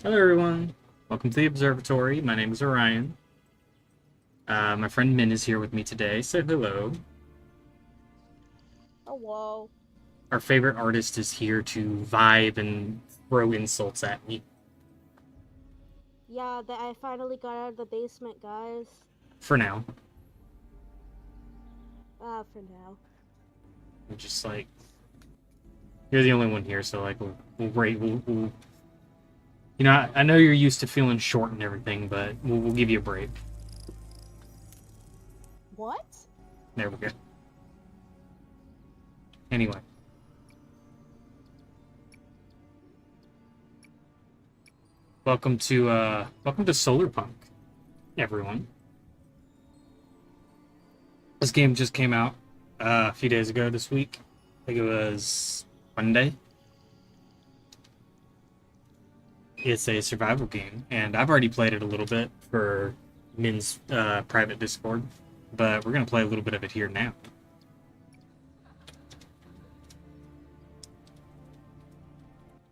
Hello, everyone. Welcome to the Observatory. My name is Orion. My friend Min is here with me today. Say hello. Hello. Our favorite artist is here to vibe and throw insults at me Yeah, that I finally got out of the basement, guys. for now. For now. I'm just like, you're the only one here, so like, we'll rate. You know, I know you're used to feeling short and everything, but we'll give you a break. What? There we go. Anyway, welcome to Solar Punk, everyone. This game just came out a few days ago this week. I think it was Monday. It's a survival game, and I've already played it a little bit for Min's private Discord, but we're going to play a little bit of it here now.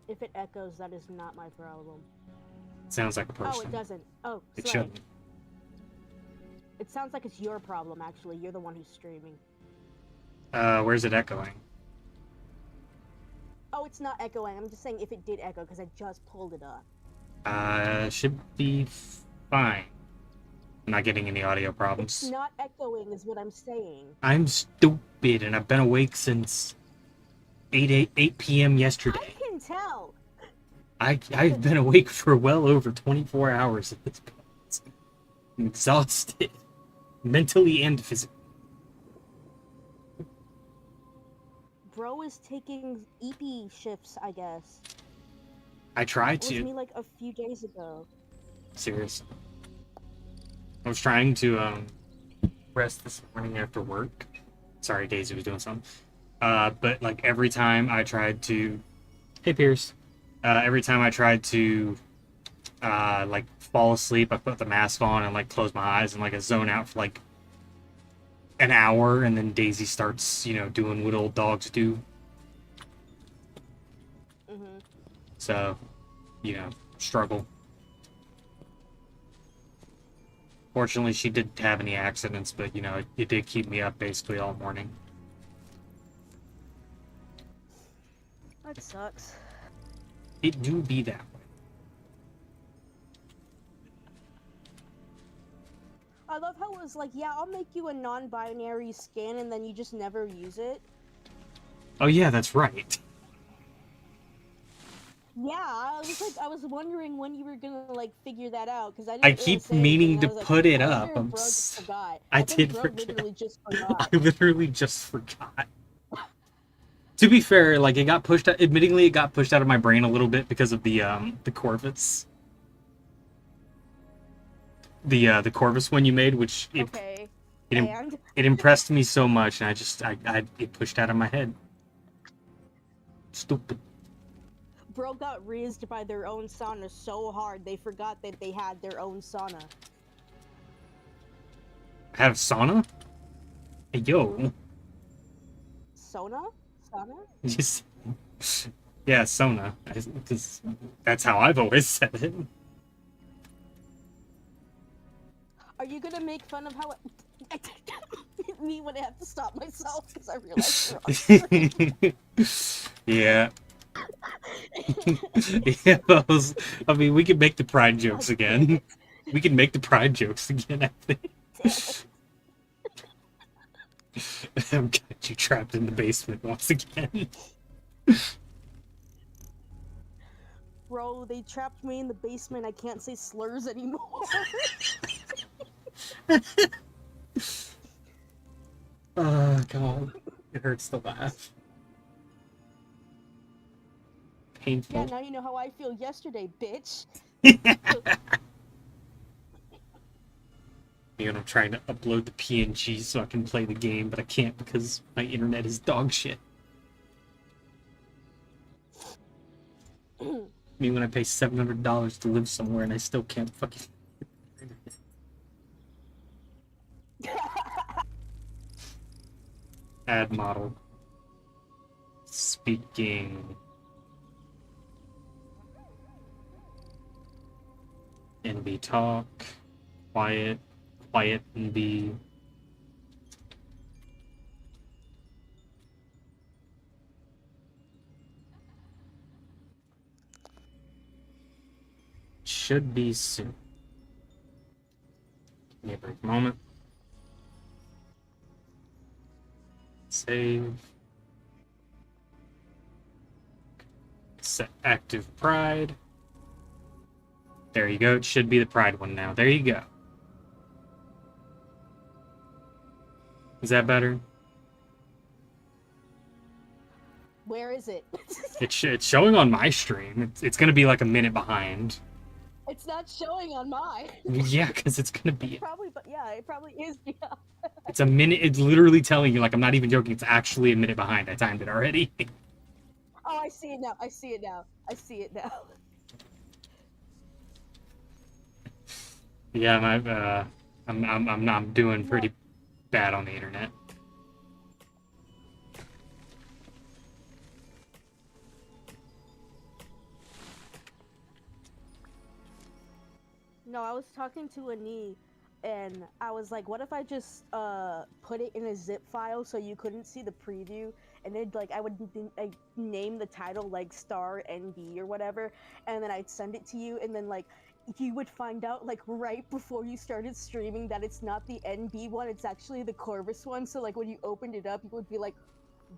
If it echoes, that is not my problem. It sounds like a Oh, person. it doesn't. Oh, It slay. shouldn't. It sounds like it's your problem, actually. You're the one who's streaming. Where's it echoing? Oh, it's not echoing. I'm just saying if it did echo, because I just pulled it up. Should be fine. I'm not getting any audio It's problems. not echoing, is what I'm saying. I'm stupid, and I've been awake since 8 p.m. yesterday. I can tell. I've been awake for well over 24 hours at this point. I'm exhausted, mentally and physically. Bro is taking EP shifts, I guess. I tried It was to. me like a few days ago. Seriously. I was trying to rest this morning after work. Sorry, Daisy was doing something. But like every time I tried to, hey Pierce. Every time I tried to like fall asleep, I put the mask on and like close my eyes and like I zone out for like an hour, and then Daisy starts, doing what old dogs do. Mm-hmm. So, struggle. Fortunately, she didn't have any accidents, but it did keep me up basically all morning. That sucks. It do be that way. I love how it was like, yeah, I'll make you a non-binary skin, and then you just never use it. Oh yeah, that's right. Yeah, I was wondering when you were gonna like figure that out because I I didn't really keep say anything. meaning And I to was like, put it I up. wonder if bro just forgot. I I think did bro forget. literally just I forgot. literally just forgot. To be fair, like it got pushed out. Admittingly, it got pushed out of my brain a little bit because of the Corvus, the Corvus one you made, which Okay, it and it impressed me so much, and I it pushed out of my head. Stupid. bro got rizzed by their own sauna so hard they forgot that they had their own sauna. Have sauna? Hey, yo. Sona? Sauna? Just yeah, Sona. Because that's how I've always said it. Are you gonna make fun of how me when I have to stop myself because I realized we're on stream? Yeah. Yeah, I mean, we can make the pride God jokes damn again. it. We can make the pride jokes again, I think. Damn it. I've got you trapped in the basement once again. Bro, they trapped me in the basement. I can't say slurs anymore. Oh, God. It hurts to laugh. Yeah, Painful. now you know how I feel yesterday, bitch. I'm trying to upload the PNG so I can play the game, but I can't because my internet is dog shit. Me when I pay $700 to live somewhere and I still can't fucking. Add model. Speaking. NB talk. Quiet. Quiet NB. Should be soon. Give me a brief moment. Save. Set active pride. There you go. It should be the pride one now. There you go. Is that better? Where is it? It's showing on my stream. It's going to be like a minute behind. It's not showing on mine. Yeah, because it's going to be... Probably, but yeah, it probably is. Yeah. It's a minute. It's literally telling you, like, I'm not even joking. It's actually a minute behind. I timed it already. Oh, I see it now. I see it now. I see it now. Yeah, I'm doing pretty bad on the internet. No, I was talking to Ani, and I was like, what if I just put it in a zip file so you couldn't see the preview, and then like I would name the title like star NB or whatever, and then I'd send it to you, and then like you would find out like right before you started streaming that it's not the NB one, it's actually the Corvus one. So like when you opened it up, you would be like,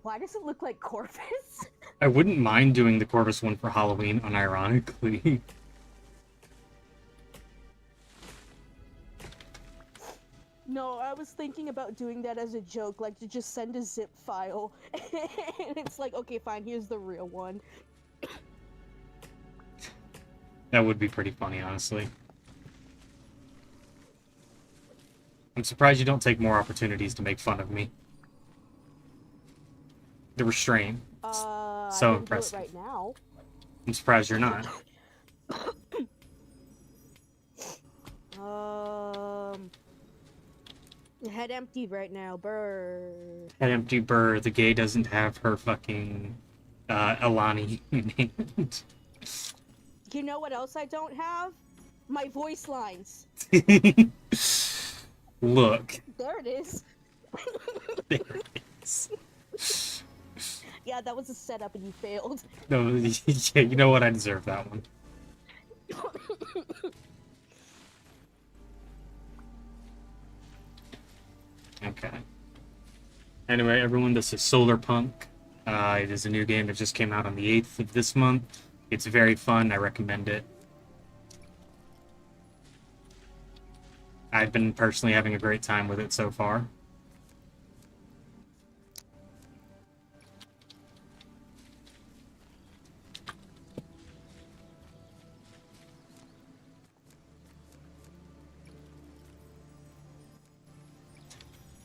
why does it look like Corvus? I wouldn't mind doing the Corvus one for Halloween, unironically. No, I was thinking about doing that as a joke, like to just send a zip file, and it's like, okay, fine, here's the real one. That would be pretty funny, honestly. I'm surprised you don't take more opportunities to make fun of me. The restraint. So I impressive. do it right now. I'm surprised you're not. Head empty right now, brr. Head empty burr. The gay doesn't have her fucking Alani named. You know what else I don't have? My voice lines. Look. There it is. There it is. Yeah, that was a setup and you failed. No, yeah, you know what? I deserve that one. Okay. Anyway, everyone, this is Solar Punk. It is a new game that just came out on the 8th of this month. It's very fun. I recommend it. I've been personally having a great time with it so far.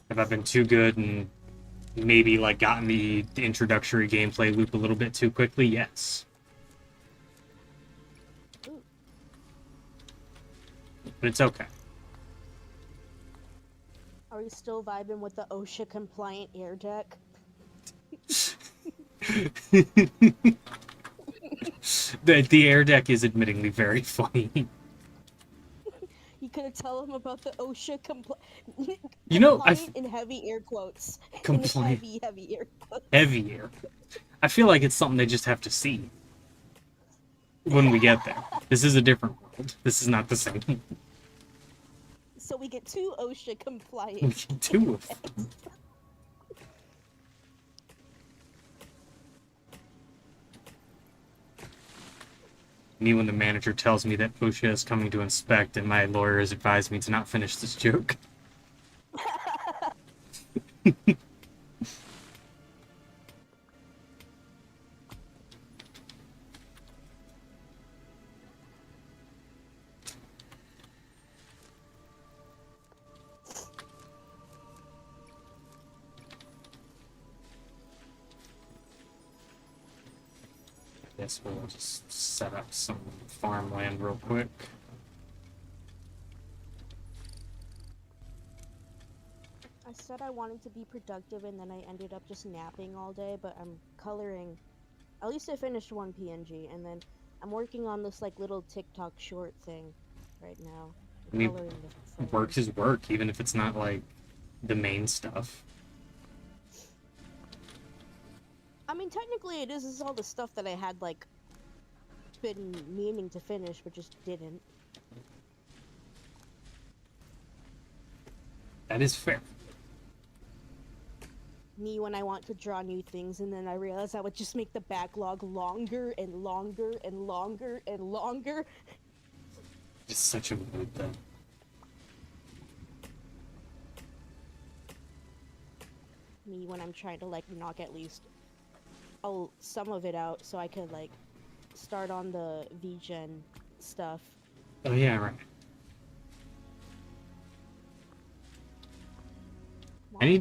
Have I been too good and maybe like gotten the introductory gameplay loop a little bit too quickly? Yes. But it's okay. Are you still vibing with the OSHA compliant air deck? The air deck is admittingly very funny. You could tell him about the OSHA compliant. You know, in heavy air quotes. Compliant. In heavy air quotes. Heavy air. I feel like it's something they just have to see when we get there. This is a different world. This is not the same. So we get 2 OSHA compliant. We get 2 of them. Me when the manager tells me that OSHA is coming to inspect and my lawyer has advised me to not finish this joke. I guess we'll just set up some farmland real quick. I said I wanted to be productive and then I ended up just napping all day, but I'm coloring. At least I finished one PNG, and then I'm working on this like little TikTok short thing. right now. I mean, Coloring the frame. work is work, even if it's not like the main stuff. I mean, technically, it is. This is all the stuff that I had like been meaning to finish, but just didn't. That is fair. Me when I want to draw new things, and then I realize I would just make the backlog longer and longer and longer and longer. It's such a mood, though. Me when I'm trying to like knock at least some of it out, so I could like start on the VGen stuff. Oh yeah, right.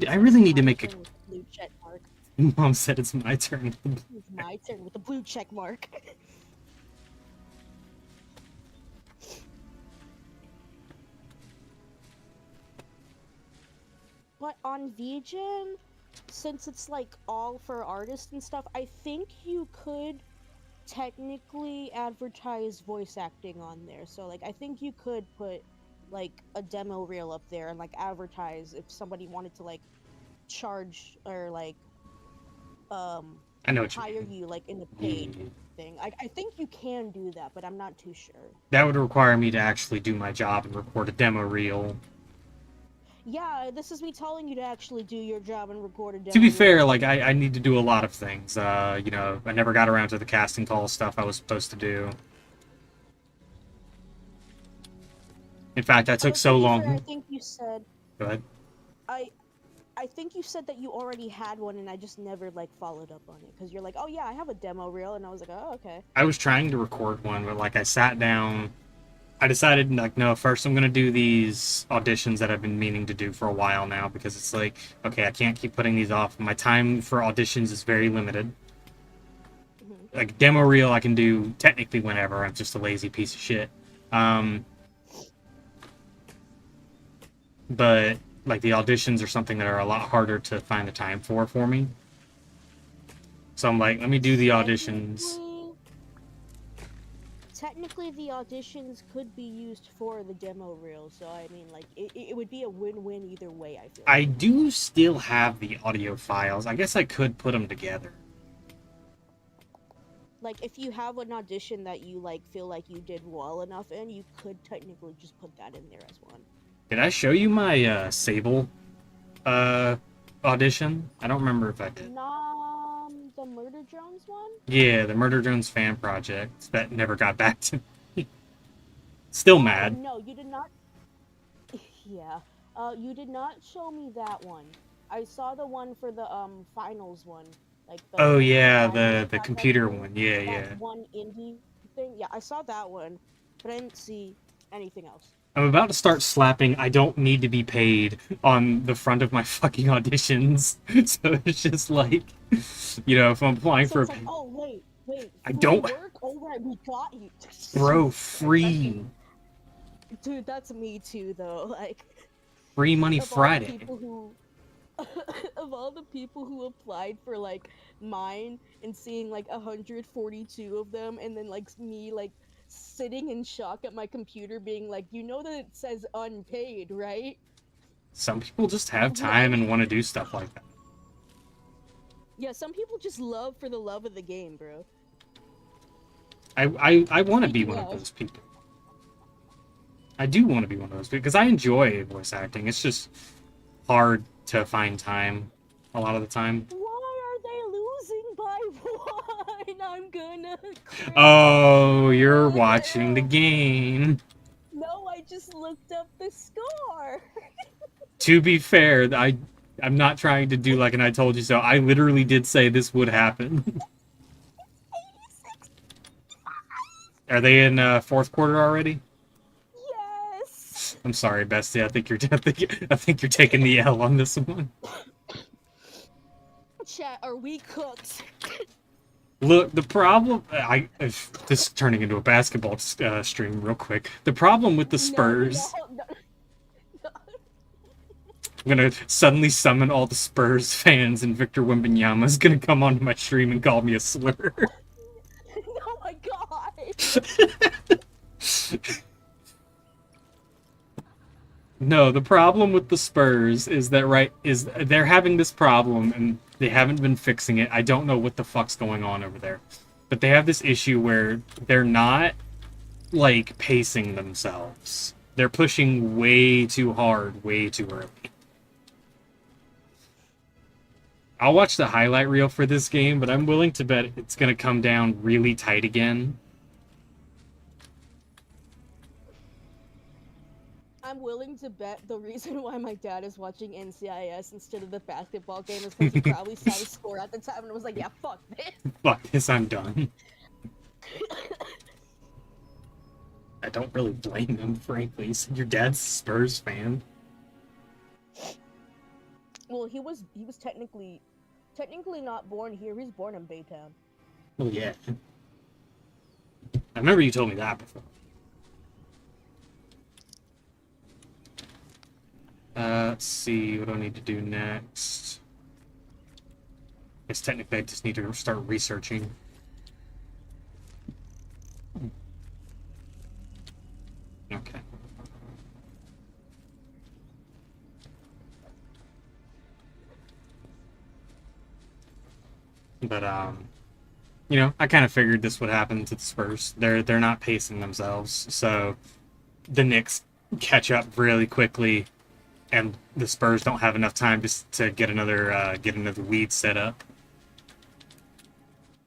I really need to make a. Blue check mark. Mom said it's my turn. It's my turn with the blue check mark. But on VGen, since it's like all for artists and stuff, I think you could technically advertise voice acting on there. So like I think you could put like a demo reel up there and like advertise if somebody wanted to like charge or like I know what you hire mean. you like in the paid thing. I think you can do that, but I'm not too sure. That would require me to actually do my job and record a demo reel. Yeah, this is me telling you to actually do your job and record a demo. To be fair, like I need to do a lot of things. You know, I never got around to the casting call stuff I was supposed to do. In fact, I took so long. I think you said. Go ahead. I think you said that you already had one, and I just never like followed up on it because you're like, oh yeah, I have a demo reel, and I was like, oh okay. I was trying to record one, but like I sat down. I decided, like, no, first I'm going to do these auditions that I've been meaning to do for a while now, because it's like, okay, I can't keep putting these off. My time for auditions is very limited. Mm-hmm. Like, demo reel I can do technically whenever. I'm just a lazy piece of shit. But, like, the auditions are something that are a lot harder to find the time for me. So I'm like, let me do the auditions. Technically, the auditions could be used for the demo reel, so I mean, like, it would be a win-win either way, I feel like. I do still have the audio files. I guess I could put them together. Like, if you have an audition that you, like, feel like you did well enough in, you could technically just put that in there as one. Did I show you my Sable audition? I don't remember if I did. The Murder Drones one? Yeah, the Murder Drones fan project that never got back to me. Still mad. No, you did not. Yeah. You did not show me that one. I saw the one for the finals one. Like the, oh yeah, the the computer one. Yeah, that yeah. one indie thing. Yeah, I saw that one, but I didn't see anything else. I'm about to start slapping I don't need to be paid on the front of my fucking auditions. So it's just like, you know, if I'm applying for... It's like, oh, wait. I don't... Work? Oh, right, we got you. Bro, free. Dude, that's me too, though. Like... Free Money Friday. Of all the people who applied for, like, mine and seeing, like, 142 of them, and then, like, me, like, sitting in shock at my computer being like, you know that it says unpaid, right? Some people just have time and want to do stuff like that. Yeah, some people just love for the love of the game, bro. I want to be one of those people. I do want to be one of those people, because I enjoy voice acting. It's just hard to find time a lot of the time. Why are they losing by one? I'm gonna cry. Oh, you're watching the game. No, I just looked up the score. To be fair, I'm not trying to do like an I told you so. I literally did say this would happen. 86. Are they in fourth quarter already? Yes. I'm sorry, Bestie. I think you're taking the L on this one. Chat, are we cooked? Look, the problem... this is turning into a basketball stream real quick. The problem with the Spurs... No. I'm gonna suddenly summon all the Spurs fans, and Victor Wembanyama's gonna come onto my stream and call me a slur. Oh my god! No, the problem with the Spurs is that they're having this problem and they haven't been fixing it. I don't know what the fuck's going on over there. But they have this issue where they're not like pacing themselves. They're pushing way too hard, way too early. I'll watch the highlight reel for this game, but I'm willing to bet it's going to come down really tight again. I'm willing to bet the reason why my dad is watching NCIS instead of the basketball game is because he probably saw the score at the time and was like, yeah, fuck this. Fuck this, I'm done. I don't really blame him, frankly. Your dad's a Spurs fan. Well, he was technically not born here. He was born in Baytown. Oh, yeah. I remember you told me that before. Let's see, what do I need to do next? I guess technically I just need to start researching. Okay. But, you know, I kind of figured this would happen to the Spurs. They're not pacing themselves, so the Knicks catch up really quickly, and the Spurs don't have enough time to get another lead set up.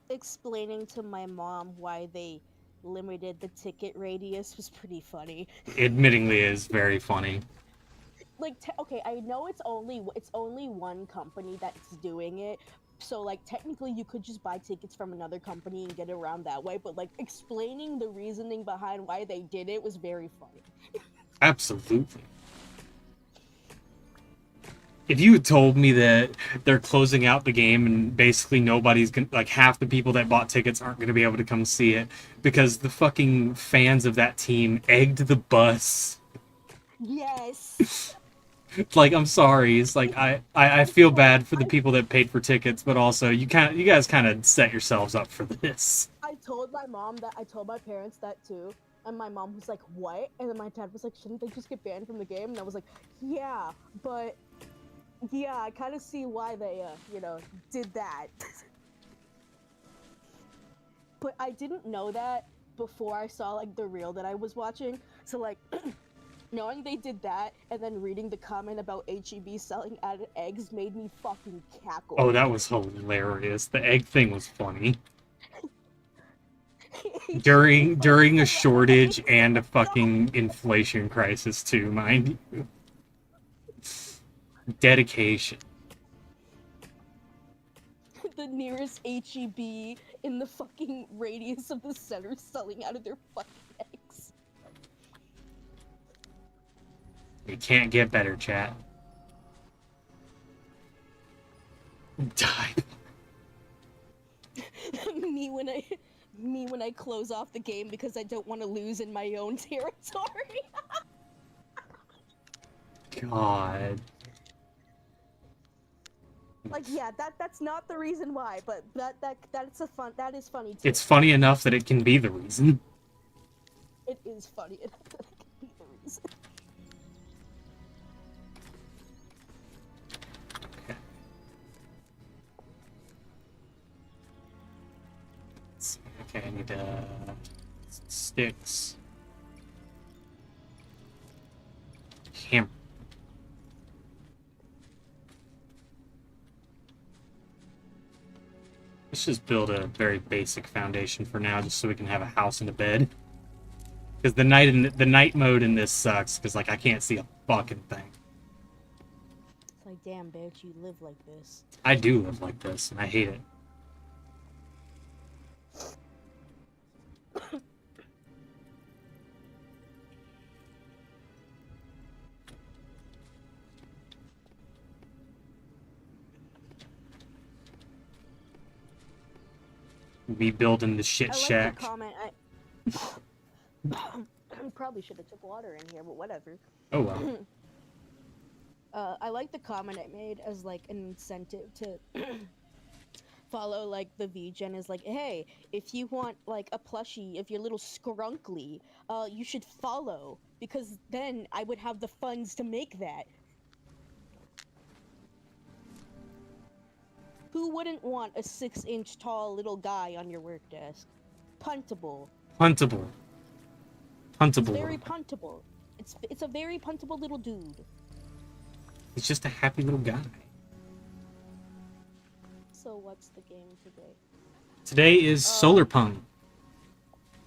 Explaining to my mom why they limited the ticket radius was pretty funny. Admittingly, is very funny. Like, okay, I know it's only one company that's doing it, so like technically you could just buy tickets from another company and get around that way. But like explaining the reasoning behind why they did it was very funny. Absolutely. If you had told me that they're closing out the game and basically nobody's gonna, like half the people that bought tickets aren't gonna be able to come see it because the fucking fans of that team egged the bus. Yes. Like, I'm sorry. It's like I feel bad for the people that paid for tickets, but also you guys kind of set yourselves up for this. I told my parents that too. And my mom was like, "What?" And then my dad was like, "Shouldn't they just get banned from the game?" And I was like, "Yeah, but yeah, I kind of see why they, did that." But I didn't know that before I saw, like, the reel that I was watching. So, like, knowing they did that and then reading the comment about HEB selling out eggs made me fucking cackle. Oh, that was hilarious. The egg thing was funny. During a shortage and a fucking inflation crisis, too, mind you. Dedication. The nearest HEB in the fucking radius of the center selling out of their fucking eggs. You can't get better, chat. Die. me when I close off the game because I don't want to lose in my own territory. God. Like, yeah, that's not the reason why, but that is funny too. It's funny enough that it can be the reason. It is funny enough that it can be the reason. Okay. Let's see. Okay, I need sticks. Hammer. Let's just build a very basic foundation for now, just so we can have a house and a bed. Because the night mode in this sucks, because like I can't see a fucking thing. It's like, damn, bitch, you live like this. I do live like this, and I hate it. Me building the shit shack. I like the comment. I probably should have took water in here, but whatever. Oh well. I like the comment I made as like an incentive to follow like the VGen is like, hey, if you want like a plushie, if you're a little scrunkly, you should follow because then I would have the funds to make that. Who wouldn't want a 6-inch tall little guy on your work desk? Puntable. Puntable. It's Puntable. very puntable. It's a very puntable little dude. He's just a happy little guy. So what's the game today? Today is Solar Punk.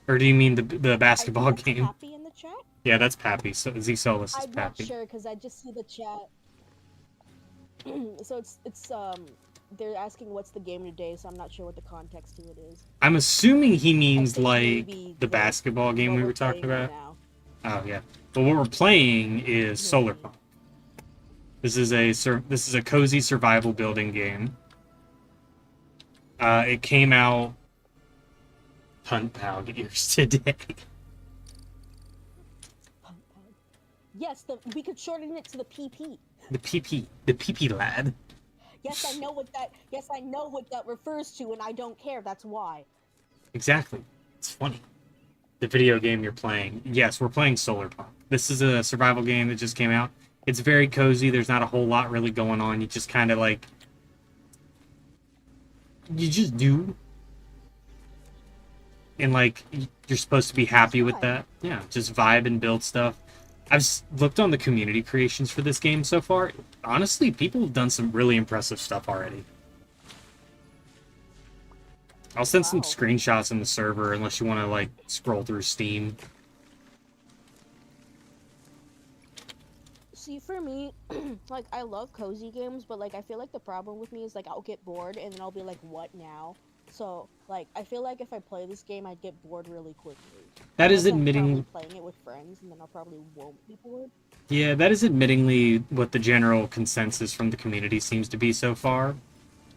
Or do you mean the basketball I think game? Pappy in the chat? Yeah, that's Pappy. So Z Solus is I'm not Pappy. sure because I just see the chat. So it's they're asking what's the game today, so I'm not sure what the context to it is. I'm assuming he means think like maybe the basketball game what we we're were talking playing about. right now. Oh yeah, but what we're playing is Solar Maybe. Punk. This is a cozy survival building game. It came out Hunt Pound years today. Yes, we could shorten it to the PP. The PP lad. Yes, I know what that. Yes, I know what that refers to, and I don't care. That's why. Exactly. It's funny. The video game you're playing. Yes, we're playing Solar Punk. This is a survival game that just came out. It's very cozy. There's not a whole lot really going on. You just kind of like... You just do. And like, you're supposed to be happy with that. Yeah, just vibe and build stuff. I've looked on the community creations for this game so far. Honestly, people have done some really impressive stuff already. I'll send some screenshots in the server unless you want to like scroll through Steam. See, for me, like, I love cozy games, but like, I feel like the problem with me is like I'll get bored and then I'll be like, what now? So, like, I feel like if I play this game, I'd get bored really quickly. That is Unless I'm admitting... probably playing it with friends, and then I probably won't be bored. Yeah, that is admittingly what the general consensus from the community seems to be so far.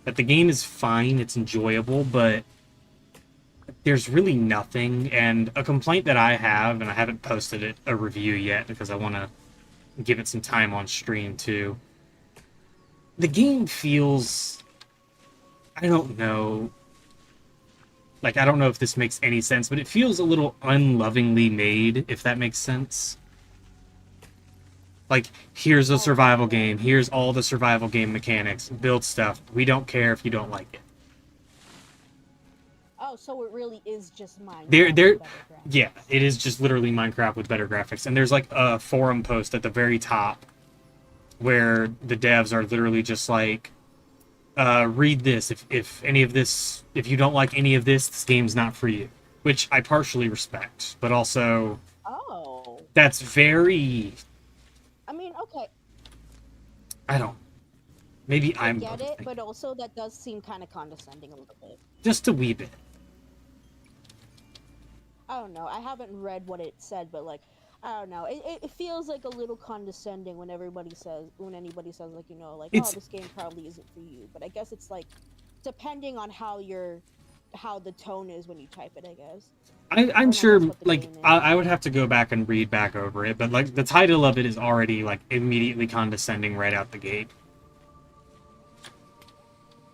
That the game is fine, it's enjoyable, but there's really nothing. And a complaint that I have, and I haven't posted a review yet because I want to give it some time on stream too. The game feels... I don't know... Like, I don't know if this makes any sense, but it feels a little unlovingly made, if that makes sense. Like, here's a survival game, here's all the survival game mechanics, build stuff, we don't care if you don't like it. Oh, so it really is just Minecraft. Yeah, it is just literally Minecraft with better graphics. And there's like a forum post at the very top where the devs are literally just like, read this. If any of this, if you don't like any of this game's not for you. Which I partially respect, but also... Oh. That's very... I mean, okay. I don't... Maybe I I'm... get it, but also that does seem kind of condescending a little bit. Just a wee bit. I don't know. I haven't read what it said, but like, I don't know. It feels like a little condescending when anybody says like, you know, like, oh, this game probably isn't for you. But I guess it's like, depending on how the tone is when you type it, I guess. I'm sure, like, I would have to go back and read back over it, but like, the title of it is already like immediately condescending right out the gate.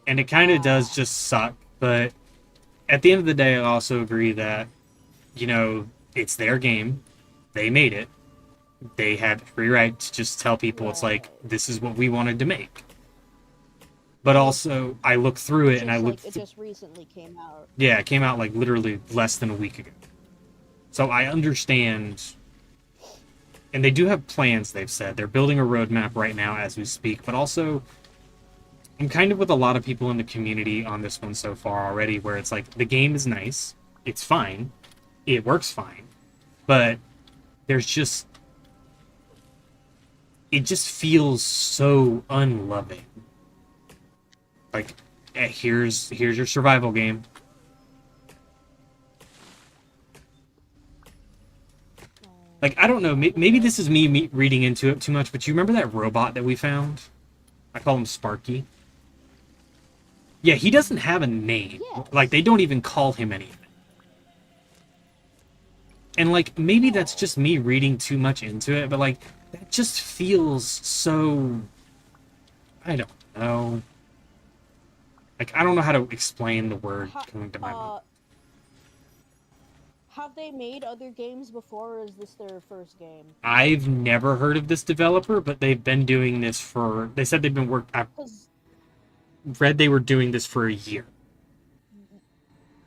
And it kind of does just suck, but at the end of the day, I also agree that, you know, it's their game. They made it. They had free right to just tell people it's like, this is what we wanted to make. But also, I look through it and I look... It just recently came out. Yeah, it came out like literally less than a week ago. So I understand... And they do have plans, they've said. They're building a roadmap right now as we speak. But also, I'm kind of with a lot of people in the community on this one so far already, where it's like, the game is nice. It's fine. It works fine. But there's just... It just feels so unloving. Like, here's your survival game. Like, I don't know, maybe this is me reading into it too much, but you remember that robot that we found? I call him Sparky. Yeah, he doesn't have a name. Yes. Like, they don't even call him anything. And, like, maybe that's just me reading too much into it, but, like, that just feels so... I don't know. Like, I don't know how to explain the word coming to my mind. Have they made other games before, or is this their first game? I've never heard of this developer, but they've been doing this for. They said they've been work. I Because read they were doing this for a year,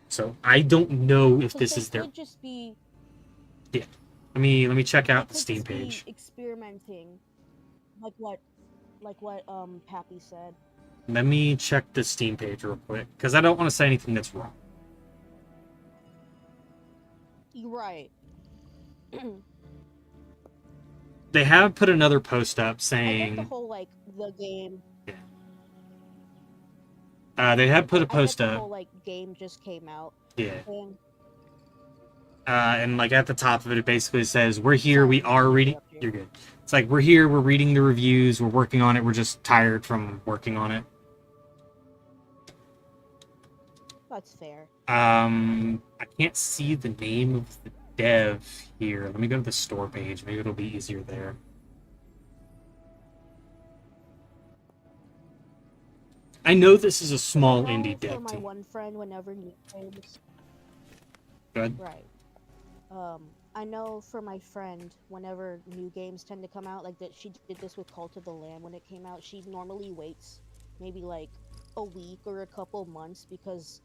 so I don't know if this they is their. could just be Yeah, let me check they out the could Steam just be page. experimenting, like what Pappy said. Let me check the Steam page real quick because I don't want to say anything that's wrong. You're right. They have put another post up I get the saying. whole like the game. They have put a I get post the up. whole like game just came out Yeah. thing. And like at the top of it, it basically says, "We're here. Sorry, We are reading." interrupt you. You're good. It's like we're here. We're reading the reviews. We're working on it. We're just tired from working on it. That's fair. I can't see the name of the dev here. Let me go to the store page. Maybe it'll be easier there. I know this is a small I know indie for dev my team. one friend, whenever new games, Go ahead. right. I know for my friend, whenever new games tend to come out, like that she did this with Cult of the Lamb when it came out. She normally waits maybe like a week or a couple months because,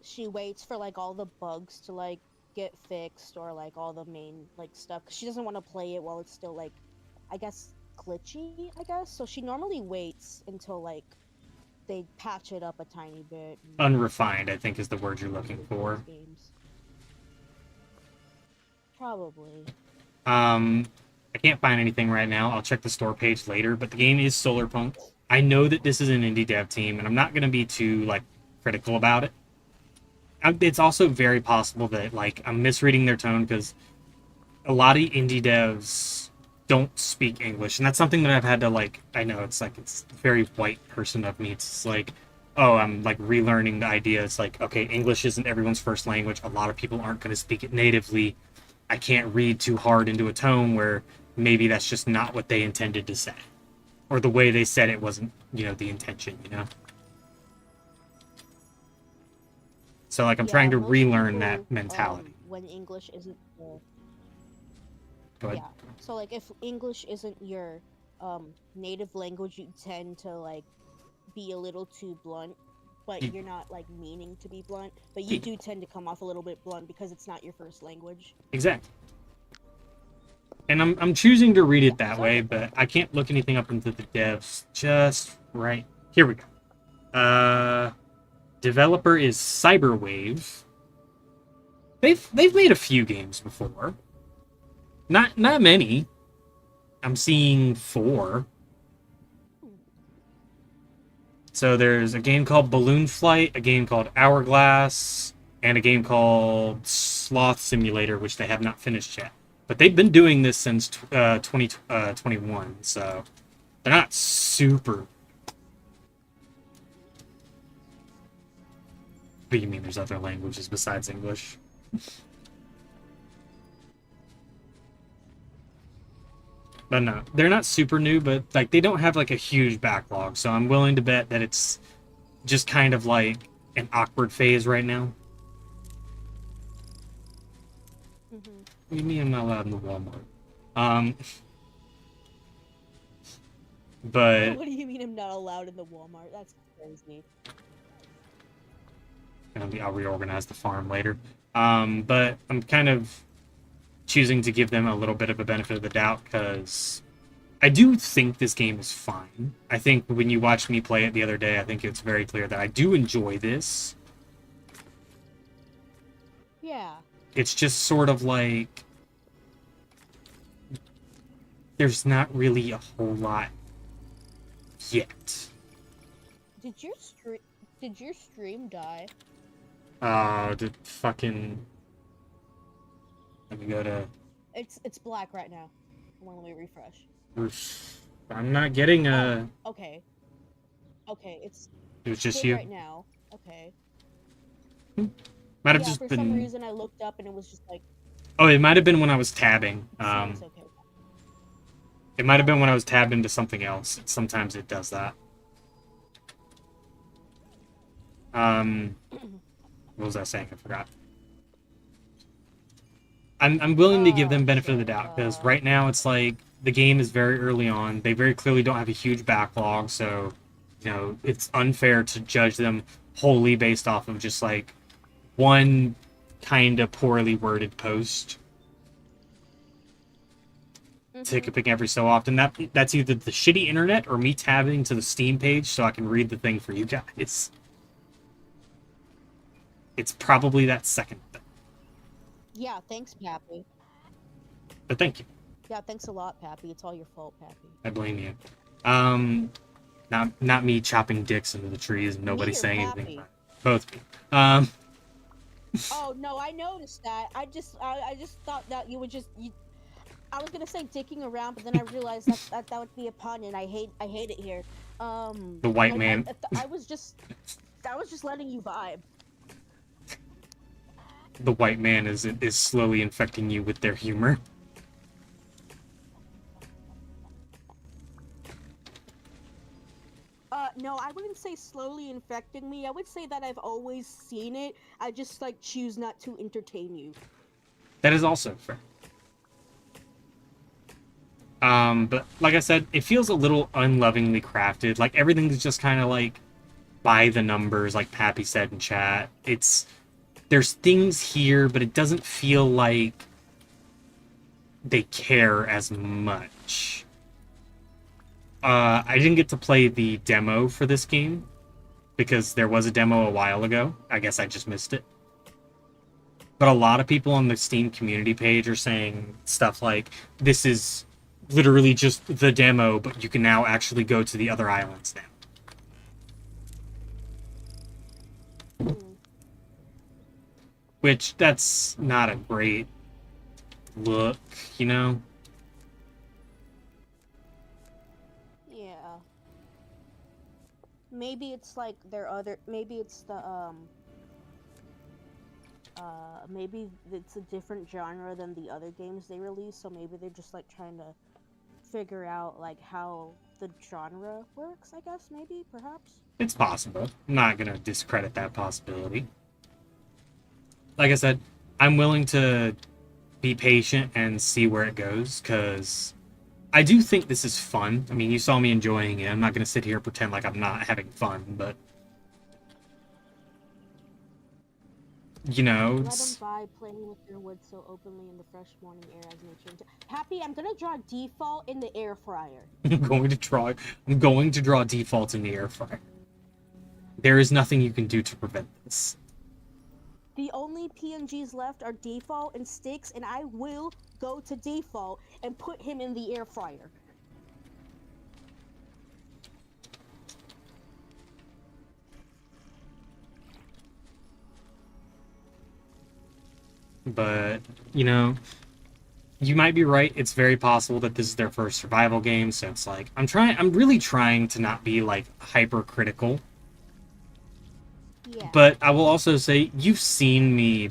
she waits for like all the bugs to like get fixed or like all the main like stuff. 'Cause she doesn't want to play it while it's still like, I guess glitchy. I guess so. She normally waits until like they patch it up a tiny bit. Unrefined, I think, is the word you're looking for. Games. Probably. I can't find anything right now. I'll check the store page later, but the game is Solarpunk. I know that this is an indie dev team, and I'm not going to be too like critical about it. It's also very possible that like I'm misreading their tone because a lot of indie devs don't speak English, and that's something that I've had to like. I know it's like it's very white person of me. It's like, oh, I'm like relearning the idea. It's like, okay, English isn't everyone's first language. A lot of people aren't going to speak it natively. I can't read too hard into a tone where maybe that's just not what they intended to say, or the way they said it wasn't, the intention, So like I'm trying to Most relearn people, that mentality. when English isn't the Go ahead. So like if English isn't your native language, you tend to like be a little too blunt, but Y- you're not like meaning to be blunt, but you do tend to come off a little bit blunt because it's not your first language. Exactly. And I'm choosing to read it that So way, but I can't look anything up into the devs just right. Here we go. Developer is Cyberwave. They've made a few games before. Not many. I'm seeing 4. So there's a game called Balloon Flight, a game called Hourglass, and a game called Sloth Simulator, which they have not finished yet. But they've been doing this since 2021, so they're not super. What do you mean there's other languages besides English? But no, they're not super new, but like they don't have like a huge backlog, so I'm willing to bet that it's just kind of like an awkward phase right now. Mm-hmm. What do you mean I'm not allowed in the Walmart? Um, but What do you mean I'm not allowed in the Walmart? That's crazy. I'll reorganize the farm later. But I'm kind of choosing to give them a little bit of a benefit of the doubt because I do think this game is fine. I think when you watched me play it the other day, I think it's very clear that I do enjoy this. Yeah. It's just sort of like there's not really a whole lot yet. Did your stream die? The fucking. Let me go to. It's black right now. Hold on, let me refresh. I'm not getting a. Okay. Okay, it's It was just good you. right now. Okay. Might have Yeah, just for been. some reason I looked up and it was just like Oh, it might have been when I was tabbing. seems okay. It might have been when I was tabbed into something else. Sometimes it does that. What was I saying? I forgot. I'm willing to give them benefit of the Sure. doubt because right now it's like the game is very early on. They very clearly don't have a huge backlog, so it's unfair to judge them wholly based off of just like one kind of poorly worded post. Mm-hmm. Tipping every so often. That's either the shitty internet or me tabbing to the Steam page so I can read the thing for you guys. It's probably that second thing. Yeah, thanks, Pappy. But thank you. Yeah, thanks a lot, Pappy. It's all your fault, Pappy. I blame you. Um, not me chopping dicks into the trees and nobody Me or saying anything Pappy? about it. Both of you. Oh no, I noticed that. I just thought that you would just I was gonna say dicking around, but then I realized that would be a pun, and I hate it here. The white I, man. I was just letting you vibe. The white man is slowly infecting you with their humor. No, I wouldn't say slowly infecting me. I would say that I've always seen it. I just like choose not to entertain you. That is also fair. But like I said, it feels a little unlovingly crafted. Like everything's just kind of like by the numbers, like Pappy said in chat. There's things here, but it doesn't feel like they care as much. I didn't get to play the demo for this game because there was a demo a while ago. I guess I just missed it. But a lot of people on the Steam community page are saying stuff like, this is literally just the demo, but you can now actually go to the other islands now. Which, that's not a great look, you know? Yeah. Maybe it's like their other. Maybe it's the maybe it's a different genre than the other games they release. So maybe they're just like trying to figure out like how the genre works. I guess maybe perhaps. It's possible. I'm not gonna discredit that possibility. Like I said, I'm willing to be patient and see where it goes, because I do think this is fun. I mean, you saw me enjoying it. I'm not going to sit here and pretend like I'm not having fun, but... You know... Let them vibe playing with their wood so openly in the fresh morning air as nature... Happy, I'm gonna draw default in the air fryer. I'm going to draw default in the air fryer. There is nothing you can do to prevent this. The only PNGs left are default and sticks, and I will go to default and put him in the air fryer. But, you know, you might be right. It's very possible that this is their first survival game, so it's like, I'm really trying to not be, like, hypercritical. Yeah. But I will also say, you've seen me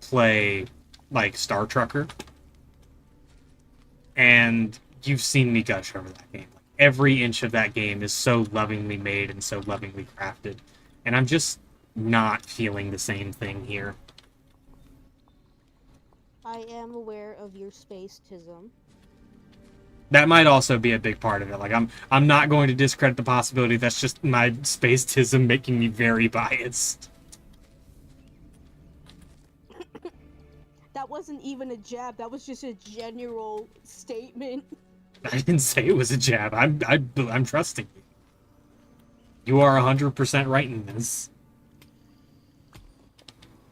play, like, Star Trucker. And you've seen me gush over that game. Like, every inch of that game is so lovingly made and so lovingly crafted. And I'm just not feeling the same thing here. I am aware of your spacetism. That might also be a big part of it. Like, I'm not going to discredit the possibility that's just my spacetism making me very biased. That wasn't even a jab. That was just a general statement. I didn't say it was a jab. I'm trusting you. You are 100% right in this.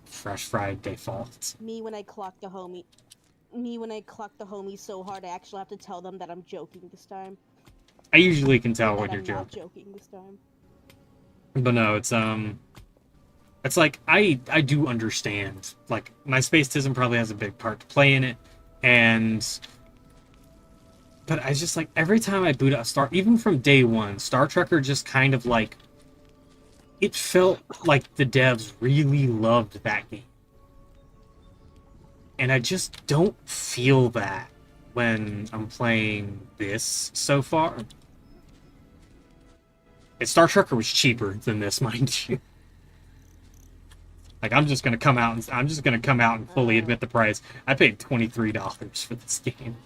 Fresh fried default. Me when I clock the homie so hard, I actually have to tell them that I'm joking this time. I usually can tell That when you're I'm not joking. joking this time. But no, it's like I do understand. Like, my spacetism probably has a big part to play in it, but I just, like, every time I boot up even from day one, Star Trekker just kind of, like, it felt like the devs really loved that game. And I just don't feel that when I'm playing this so far. And Star Trekker was cheaper than this, mind you. Like, I'm just gonna come out and fully Uh, admit the price. I paid $23 for this game.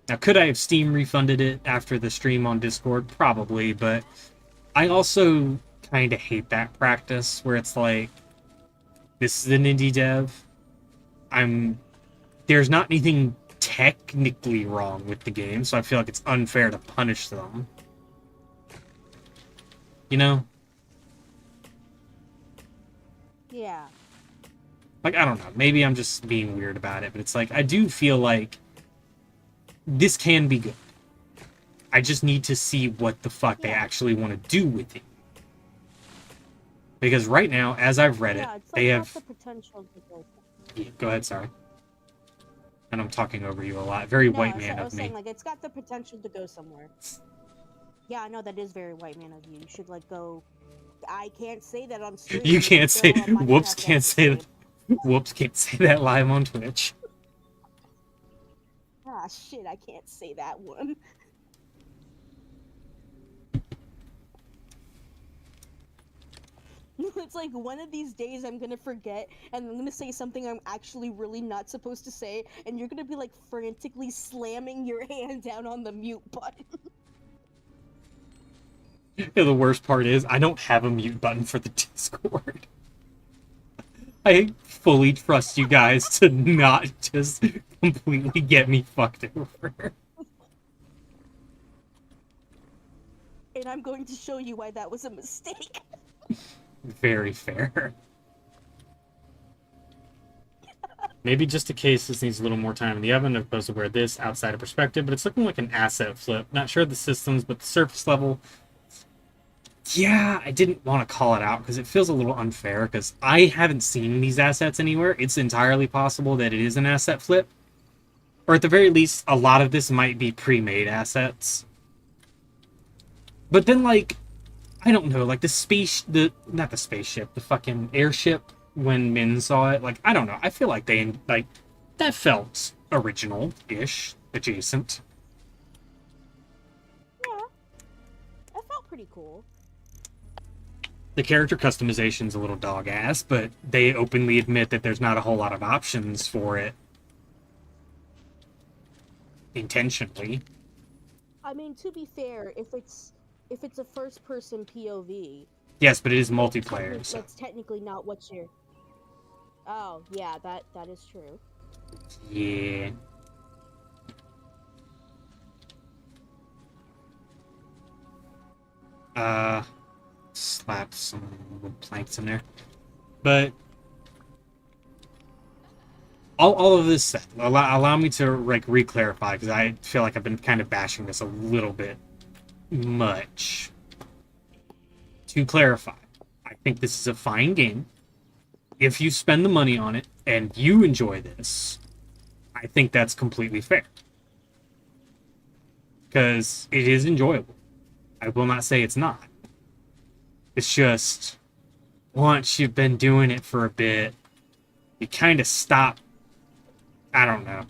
Now, could I have Steam refunded it after the stream on Discord? Probably, but I also kind of hate that practice where it's like, this is an indie dev. There's not anything technically wrong with the game, so I feel like it's unfair to punish them. You know? yeah. Like, I don't know. Maybe I'm just being weird about it, but it's like, I do feel like this can be good. I just need to see what the fuck they actually want to do with it. Because right now, as I've read it, It's they have... the potential to go. Yeah, go ahead, sorry. And I'm talking over you a lot. Very white man I of was me. saying, like, it's got the potential to go somewhere. Yeah, I know that is very white man of you. You should, like, go... I can't say that on stream. You can't say... Whoops, can't say that. Whoops, can't say that live on Twitch. Ah, shit, I can't say that one. It's like one of these days I'm gonna forget and I'm gonna say something I'm actually really not supposed to say, and you're gonna be like frantically slamming your hand down on the mute button. Yeah, the worst part is I don't have a mute button for the Discord. I fully trust you guys to not just completely get me fucked over. And I'm going to show you why that was a mistake. Very fair. Maybe just in case this needs a little more time in the oven, I'm supposed to wear this outside of perspective, but it's looking like an asset flip. Not sure of the systems, but the surface level... Yeah, I didn't want to call it out because it feels a little unfair because I haven't seen these assets anywhere. It's entirely possible that it is an asset flip. Or at the very least, a lot of this might be pre-made assets. But then, like, I don't know, like not the spaceship, the fucking airship, when Min saw it, like, I don't know, I feel like that felt original-ish, adjacent. Yeah, that felt pretty cool. The character customization's a little dog-ass, but they openly admit that there's not a whole lot of options for it. Intentionally. I mean, to be fair, if it's a first-person POV... Yes, but it is multiplayer, so... That's technically not what you're... Oh, yeah, that is true. Yeah. Slap some little planks in there. But... All of this said, allow me to, like, re-clarify, because I feel like I've been kind of bashing this a little bit much. To clarify, I think this is a fine game. If you spend the money on it, and you enjoy this, I think that's completely fair. Because it is enjoyable. I will not say it's not. It's just, once you've been doing it for a bit, you kind of stop. I don't know.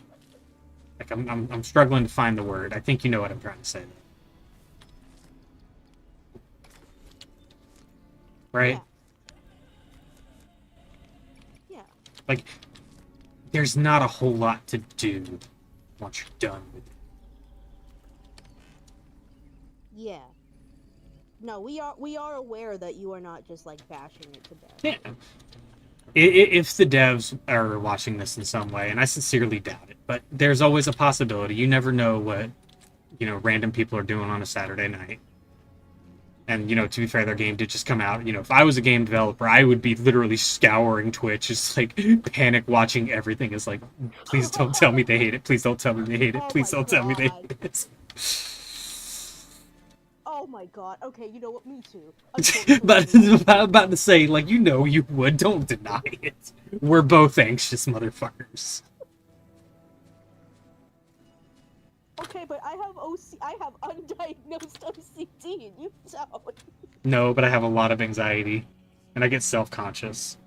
Like, I'm struggling to find the word. I think you know what I'm trying to say. Right? Yeah. Like, there's not a whole lot to do once you're done with it. Yeah. No, we are aware that you are not just, like, bashing it to death. Yeah. If the devs are watching this in some way, and I sincerely doubt it, but there's always a possibility. You never know what, random people are doing on a Saturday night. And, to be fair, their game did just come out. If I was a game developer, I would be literally scouring Twitch, just, like, panic watching everything. It's like, please don't tell me they hate it. Please don't tell me they hate it. Please don't tell me they hate it. Oh my god. Okay, you know what? Me too. But I'm about to say, like, you would. Don't deny it. We're both anxious motherfuckers. Okay, but I have undiagnosed OCD, and you don't. No, but I have a lot of anxiety, and I get self-conscious.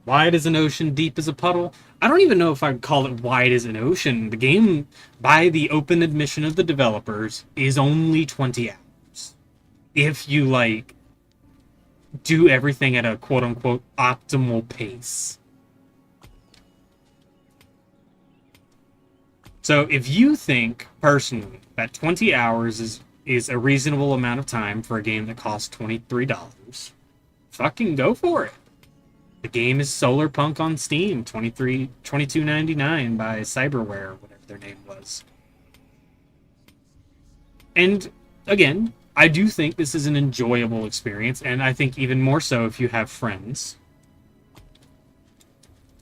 Wide as an ocean, deep as a puddle. I don't even know if I'd call it wide as an ocean. The game, by the open admission of the developers, is only 20 hours. If you, like, do everything at a quote-unquote optimal pace. So if you think, personally, that 20 hours is a reasonable amount of time for a game that costs $23, fucking go for it. The game is Solar Punk on Steam, $22.99 by Cyberware, whatever their name was. And again, I do think this is an enjoyable experience, and I think even more so if you have friends.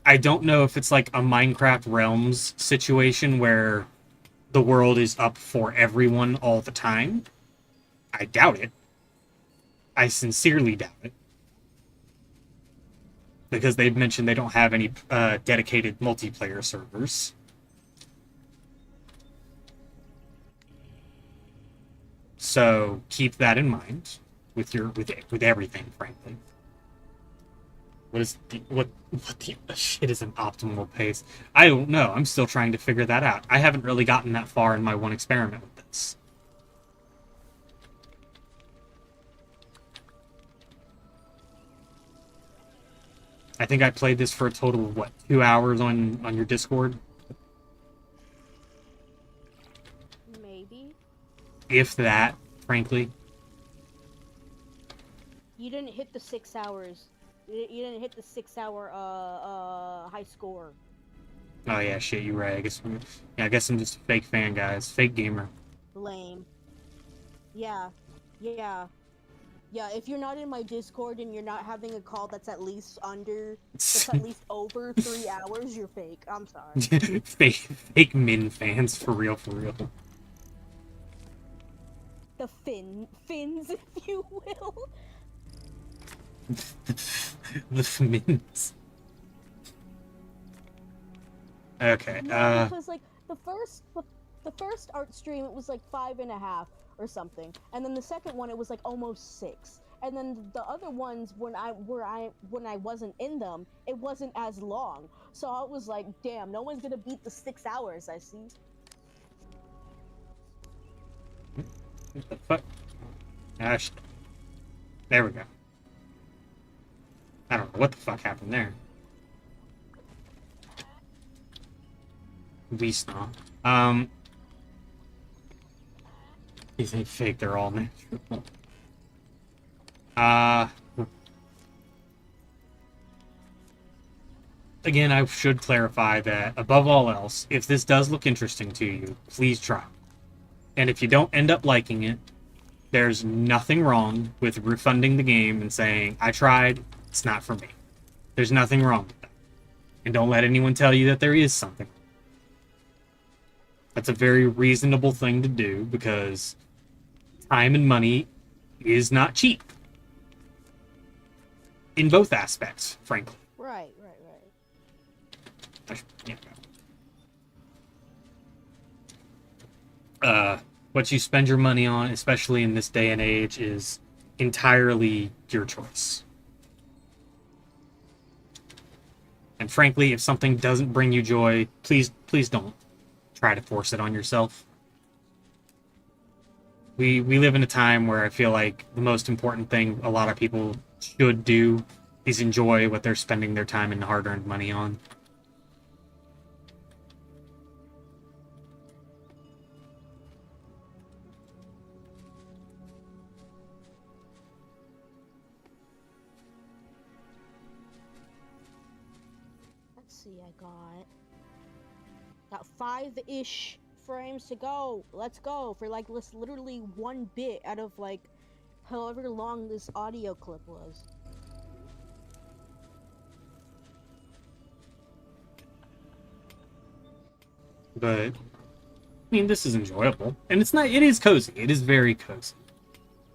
I don't know if it's like a Minecraft Realms situation where the world is up for everyone all the time. I doubt it. I sincerely doubt it. Because they've mentioned they don't have any dedicated multiplayer servers. So keep that in mind with everything, frankly. What the shit is an optimal pace? I don't know. I'm still trying to figure that out. I haven't really gotten that far in my one experiment with this. I think I played this for a total of, what, 2 hours on your Discord? Maybe. If that, frankly. You didn't hit the 6 hours. You didn't hit the 6 hour high score. Oh yeah, shit, you're right. I guess I'm just a fake fan, guys. Fake gamer. Lame. Yeah. Yeah. Yeah, if you're not in my Discord and you're not having a call that's at least over 3 hours, you're fake. I'm sorry. fake min fans, for real, for real. The fins, if you will. The Fmins. Okay. Yeah, because like the first art stream, it was like 5.5 or something, and then the second one it was like almost 6, and then the other ones when I wasn't in them, it wasn't as long. So I was like, damn, no one's gonna beat the 6 hours. I see. What the fuck? Gosh. There we go. I don't know what the fuck happened there. V-Stomp. These ain't fake, they're all natural. Again, I should clarify that, above all else, if this does look interesting to you, please try. And if you don't end up liking it, there's nothing wrong with refunding the game and saying, I tried, it's not for me. There's nothing wrong with that. And don't let anyone tell you that there is something. That's a very reasonable thing to do because time and money is not cheap. In both aspects, frankly. Right. What you spend your money on, especially in this day and age, is entirely your choice. And frankly, if something doesn't bring you joy, please don't try to force it on yourself. We live in a time where I feel like the most important thing a lot of people should do is enjoy what they're spending their time and hard-earned money on. Let's see, I got 5-ish frames to go. Let's go for like this literally 1 bit out of like however long this audio clip was. But I mean, this is enjoyable, and it is cozy. It is very cozy.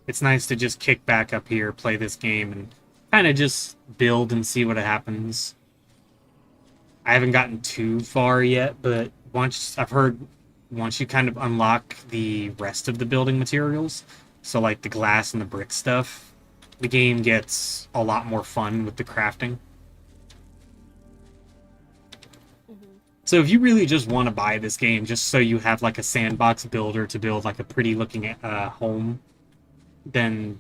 It's nice to just kick back up here, play this game, and kind of just build and see what happens. I haven't gotten too far yet, but once you kind of unlock the rest of the building materials, so like the glass and the brick stuff, the game gets a lot more fun with the crafting. So if you really just want to buy this game just so you have like a sandbox builder to build like a pretty looking home, then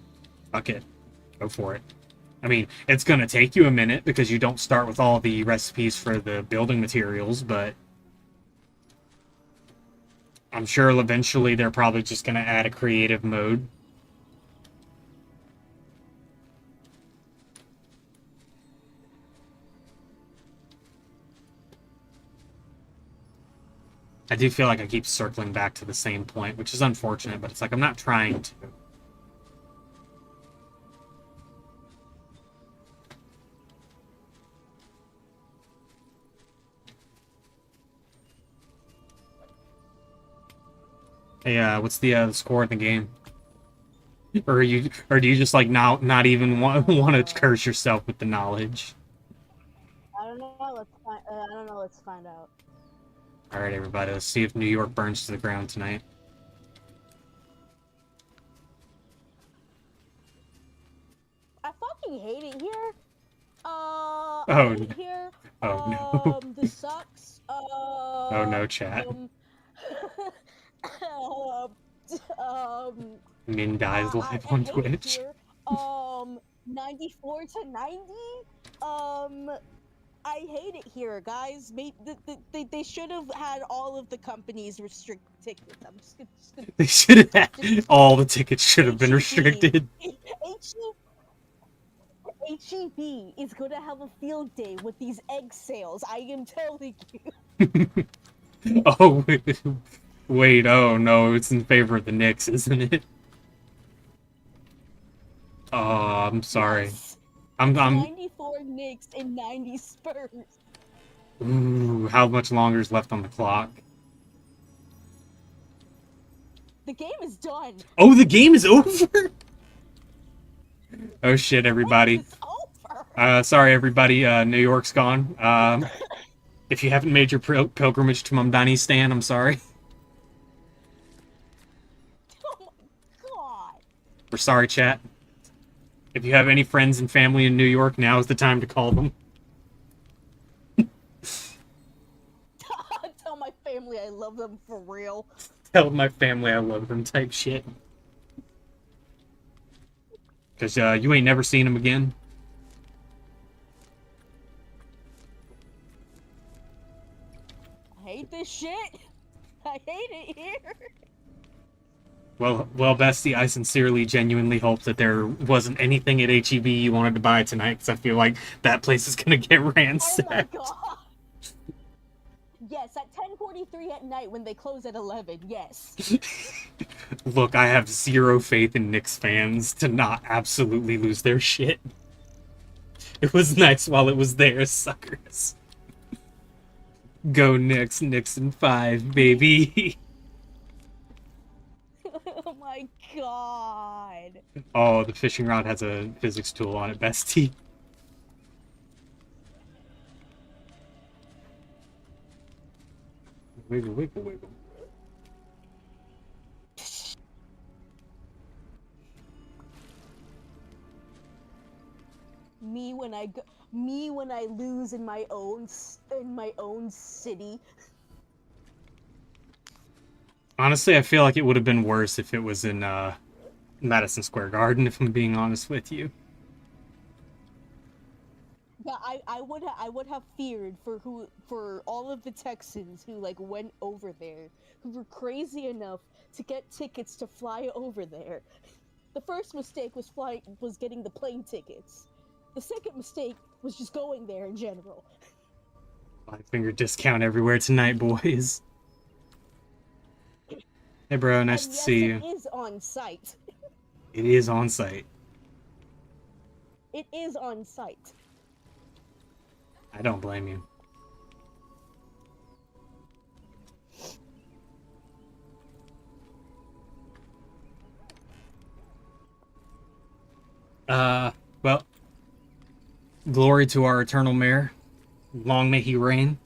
fuck it. Go for it. I mean, it's gonna take you a minute because you don't start with all the recipes for the building materials, but I'm sure eventually they're probably just gonna add a creative mode. I do feel like I keep circling back to the same point, which is unfortunate, but it's like I'm not trying to. Hey, what's the score in the game? Or do you just like now not even want to curse yourself with the knowledge? I don't know. I don't know. Let's find out. All right, everybody, let's see if New York burns to the ground tonight. I fucking hate it here. Oh, I hate it here. Oh no. This sucks. Oh no, chat. Min dies live on Twitch. Here. 94 to 90. I hate it here, guys. They should have had all of the companies restrict tickets. I'm just gonna They should have had all the tickets should have been restricted. HEB is going to have a field day with these egg sales. I am telling you. Oh wait, oh no, it's in favor of the Knicks, isn't it? Oh, I'm sorry. Yes. I'm 94 Knicks and 90 Spurs. Ooh, how much longer is left on the clock? The game is done. Oh, the game is over? Oh shit, everybody. It's over. Sorry, everybody. New York's gone. If you haven't made your pilgrimage to Mamdani I'm sorry. Oh my god. We're sorry, chat. If you have any friends and family in New York, now is the time to call them. Tell my family I love them for real. Tell my family I love them type shit. Because you ain't never seen them again. I hate this shit. I hate it here. Well, bestie, I sincerely, genuinely hope that there wasn't anything at HEB you wanted to buy tonight, because I feel like that place is gonna get ransacked. Oh my god. Yes, at 10:43 at night when they close at 11, yes. Look, I have zero faith in Knicks fans to not absolutely lose their shit. It was nice while it was there, suckers. Go Knicks, Knicks in 5, baby. Oh my god. Oh, the fishing rod has a physics tool on it, bestie. Wiggle, wiggle, wiggle. Me when I lose in my own city. Honestly, I feel like it would have been worse if it was in Madison Square Garden, if I'm being honest with you. Yeah, I would have feared for all of the Texans who like went over there, who were crazy enough to get tickets to fly over there. The first mistake was getting the plane tickets. The second mistake was just going there in general. 5-finger discount everywhere tonight, boys. Hey, bro, nice to see you. It is on site. It is on site. It is on site. I don't blame you. Well, glory to our eternal mayor. Long may he reign.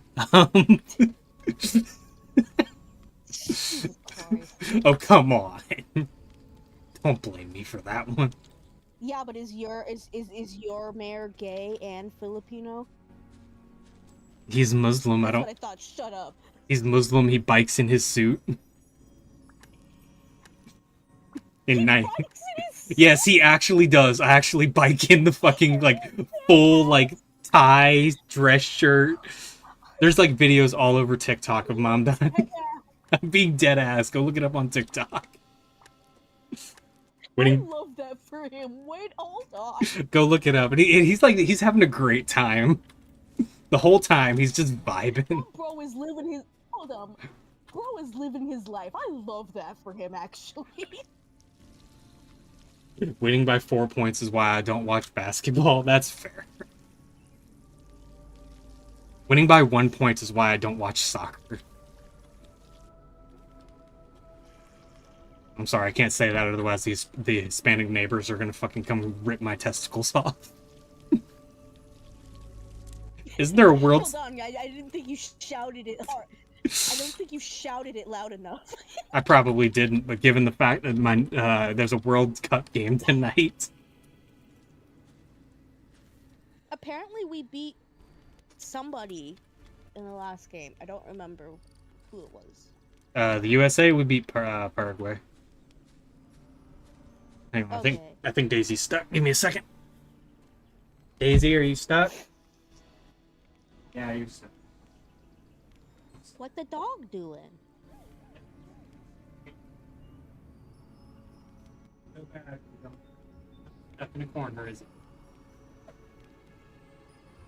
Oh, come on. Don't blame me for that one. Yeah, but is your mayor gay and Filipino? He's Muslim. That's what I thought. Shut up. He's Muslim. He bikes in his suit. He bikes in his Yes, he actually does. I actually bike in the fucking, like, full, like, tie, dress shirt. There's, like, videos all over TikTok of Mom done. I'm being dead ass. Go look it up on TikTok. I Winning. love that for him. Wait, hold on. Go look it up. And he's like, he's having a great time. The whole time, he's just vibing. Bro is living his. Hold on. Bro is living his life. I love that for him, actually. Winning by 4 points is why I don't watch basketball. That's fair. Winning by 1 point is why I don't watch soccer. I'm sorry, I can't say that, otherwise the Hispanic neighbors are gonna fucking come rip my testicles off. Isn't there a world... Hold on, I didn't think you shouted it hard. I don't think you shouted it loud enough. I probably didn't, but given the fact that there's a World Cup game tonight... Apparently we beat somebody in the last game. I don't remember who it was. The USA would beat Paraguay. Hang on, Okay. I think Daisy's stuck. Give me a second. Daisy, are you stuck? Yeah, you're stuck. What the dog doing? Go back. Up in the corner, is it?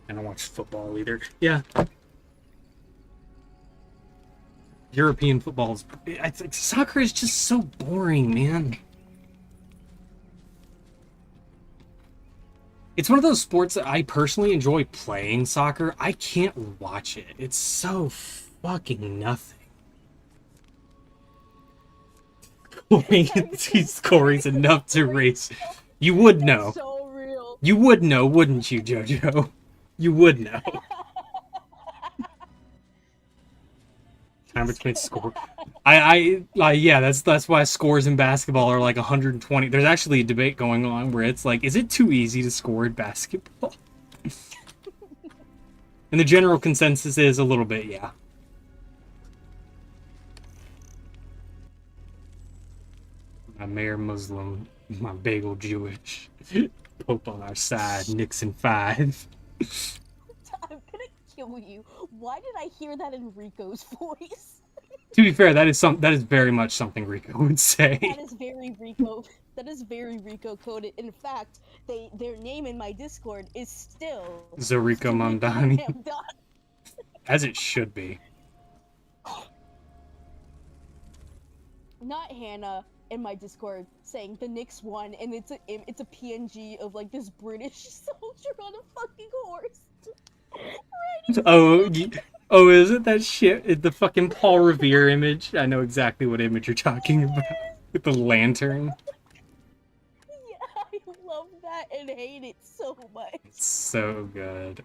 I don't watch football either. Yeah. European football soccer is just so boring, man. It's one of those sports that I personally enjoy playing soccer. I can't watch it. It's so fucking nothing. Corey's enough to race. You would know. So real. You would know, wouldn't you, Jojo? You would know. Time between score. Yeah, that's why scores in basketball are like 120. There's actually a debate going on where it's like, is it too easy to score in basketball? And the general consensus is a little bit, yeah. My mayor Muslim, my bagel Jewish. Pope on our side, Nixon 5. I'm gonna kill you. Why did I hear that in Rico's voice? To be fair, that is very much something Rico would say. That is very Rico. That is very Rico coded. In fact, their name in my Discord is still Zariko Mamdani. As it should be. Not Hannah in my Discord saying the Knicks won, and it's a PNG of like this British soldier on a fucking horse. Oh, is it that shit? The fucking Paul Revere image? I know exactly what image you're talking about. With the lantern. Yeah, I love that and hate it so much. It's so good.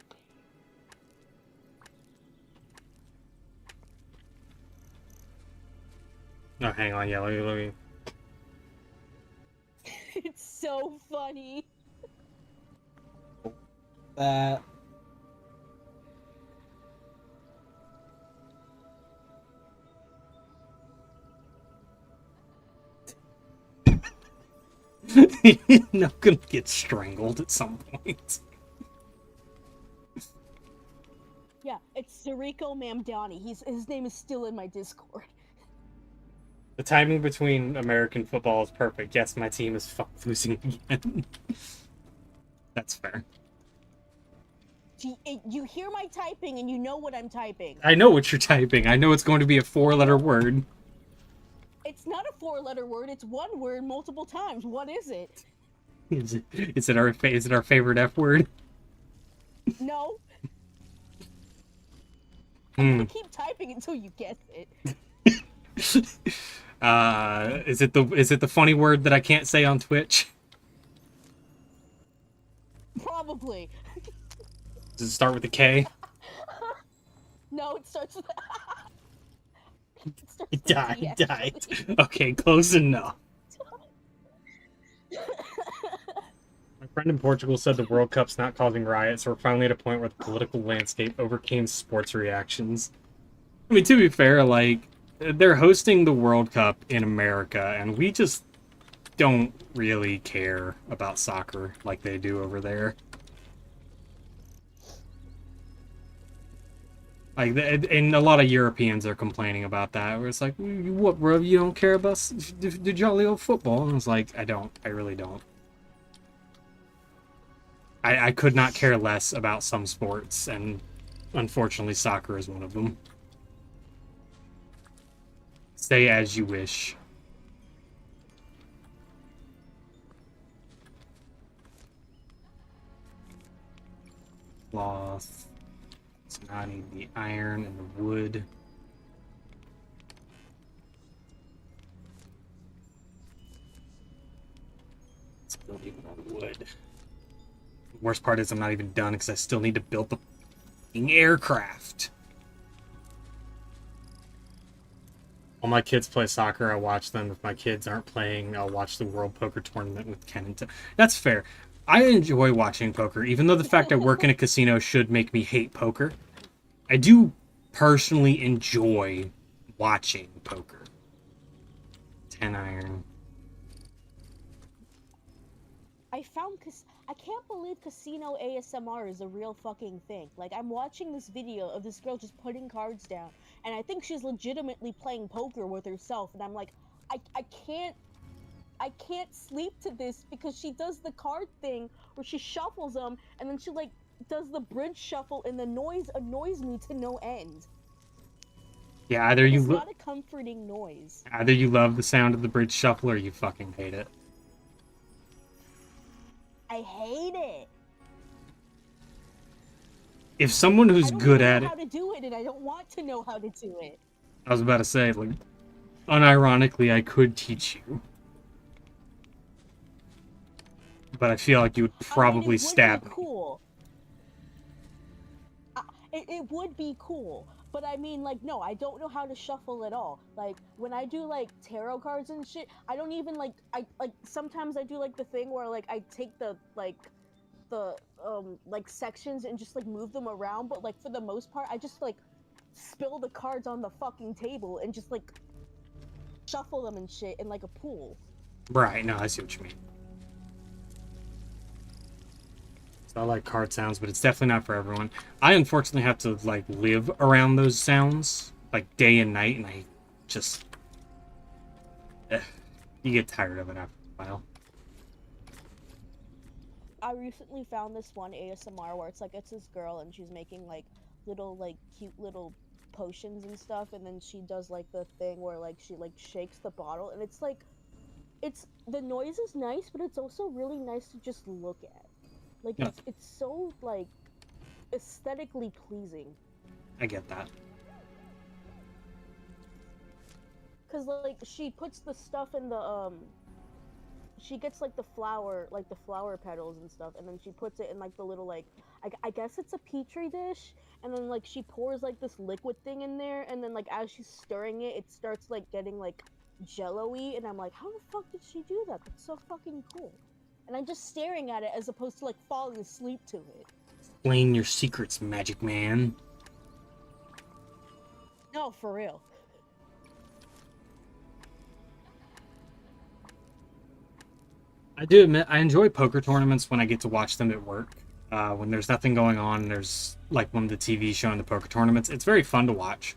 Oh, hang on, yeah, let me... It's so funny. That... You're not gonna get strangled at some point. Yeah, it's Sariko Mamdani. His name is still in my Discord. The timing between American football is perfect. Yes, my team is losing again. That's fair. You hear my typing and you know what I'm typing. I know what you're typing. I know it's going to be a 4-letter word. It's not a 4-letter word. It's one word multiple times. What is it? Is it our favorite F word? No. I'm gonna keep typing until you guess it. Is it the funny word that I can't say on Twitch? Probably. Does it start with a K? No, it starts with. It died. Okay, close enough. My friend in Portugal said the World Cup's not causing riots, so we're finally at a point where the political landscape overcame sports reactions. I mean, to be fair, like, they're hosting the World Cup in America, and we just don't really care about soccer like they do over there. Like, and a lot of Europeans are complaining about that. Where it's like, what, bro? You don't care about the jolly old football? And it's like, I don't. I really don't. I could not care less about some sports, and unfortunately, soccer is one of them. Say as you wish. Cloth. So now I need the iron and the wood. Let's build even more wood. The worst part is I'm not even done because I still need to build the fucking aircraft. While my kids play soccer, I watch them. If my kids aren't playing, I'll watch the World Poker Tournament with Ken and Tim. That's fair. I enjoy watching poker, even though the fact I work in a casino should make me hate poker. I do personally enjoy watching poker. 10 iron. I can't believe casino ASMR is a real fucking thing. Like, I'm watching this video of this girl just putting cards down, and I think she's legitimately playing poker with herself, and I'm like, I can't sleep to this because she does the card thing where she shuffles them, and then she, like, does the bridge shuffle, and the noise annoys me to no end. Yeah, either It's not a comforting noise. Either you love the sound of the bridge shuffle or you fucking hate it. I hate it. If someone who's good at it, I don't know how to do it, and I don't want to know how to do it. I was about to say, like, unironically, I could teach you, but I feel like you would probably stab me. Cool. It would be cool, but I mean, like, no, I don't know how to shuffle at all. Like, when I do, like, tarot cards and shit, I don't even, like, sometimes I do, like, the thing where, like, I take the sections and just, like, move them around, but, like, for the most part, I just, like, spill the cards on the fucking table and just, like, shuffle them and shit in, like, a pool. Right, no, I see what you mean. So I like card sounds, but it's definitely not for everyone. I unfortunately have to, like, live around those sounds, like, day and night, and I just... you get tired of it after a while. I recently found this one ASMR where it's, like, it's this girl, and she's making, like, little, like, cute little potions and stuff, and then she does, like, the thing where, like, she, like, shakes the bottle, and it's, like, the noise is nice, but it's also really nice to just look at. Like, yeah. It's so, like, aesthetically pleasing. I get that. Cause, like, she puts the stuff in the, she gets, like, the flower petals and stuff, and then she puts it in, like, the little, like, I guess it's a petri dish, and then, like, she pours, like, this liquid thing in there, and then, like, as she's stirring it, it starts, like, getting, like, jello-y, and I'm like, how the fuck did she do that? That's so fucking cool. And I'm just staring at it as opposed to, like, falling asleep to it. Explain your secrets, Magic Man. No, for real. I do admit, I enjoy poker tournaments when I get to watch them at work. When there's nothing going on, there's, like, one of the TV showing the poker tournaments. It's very fun to watch.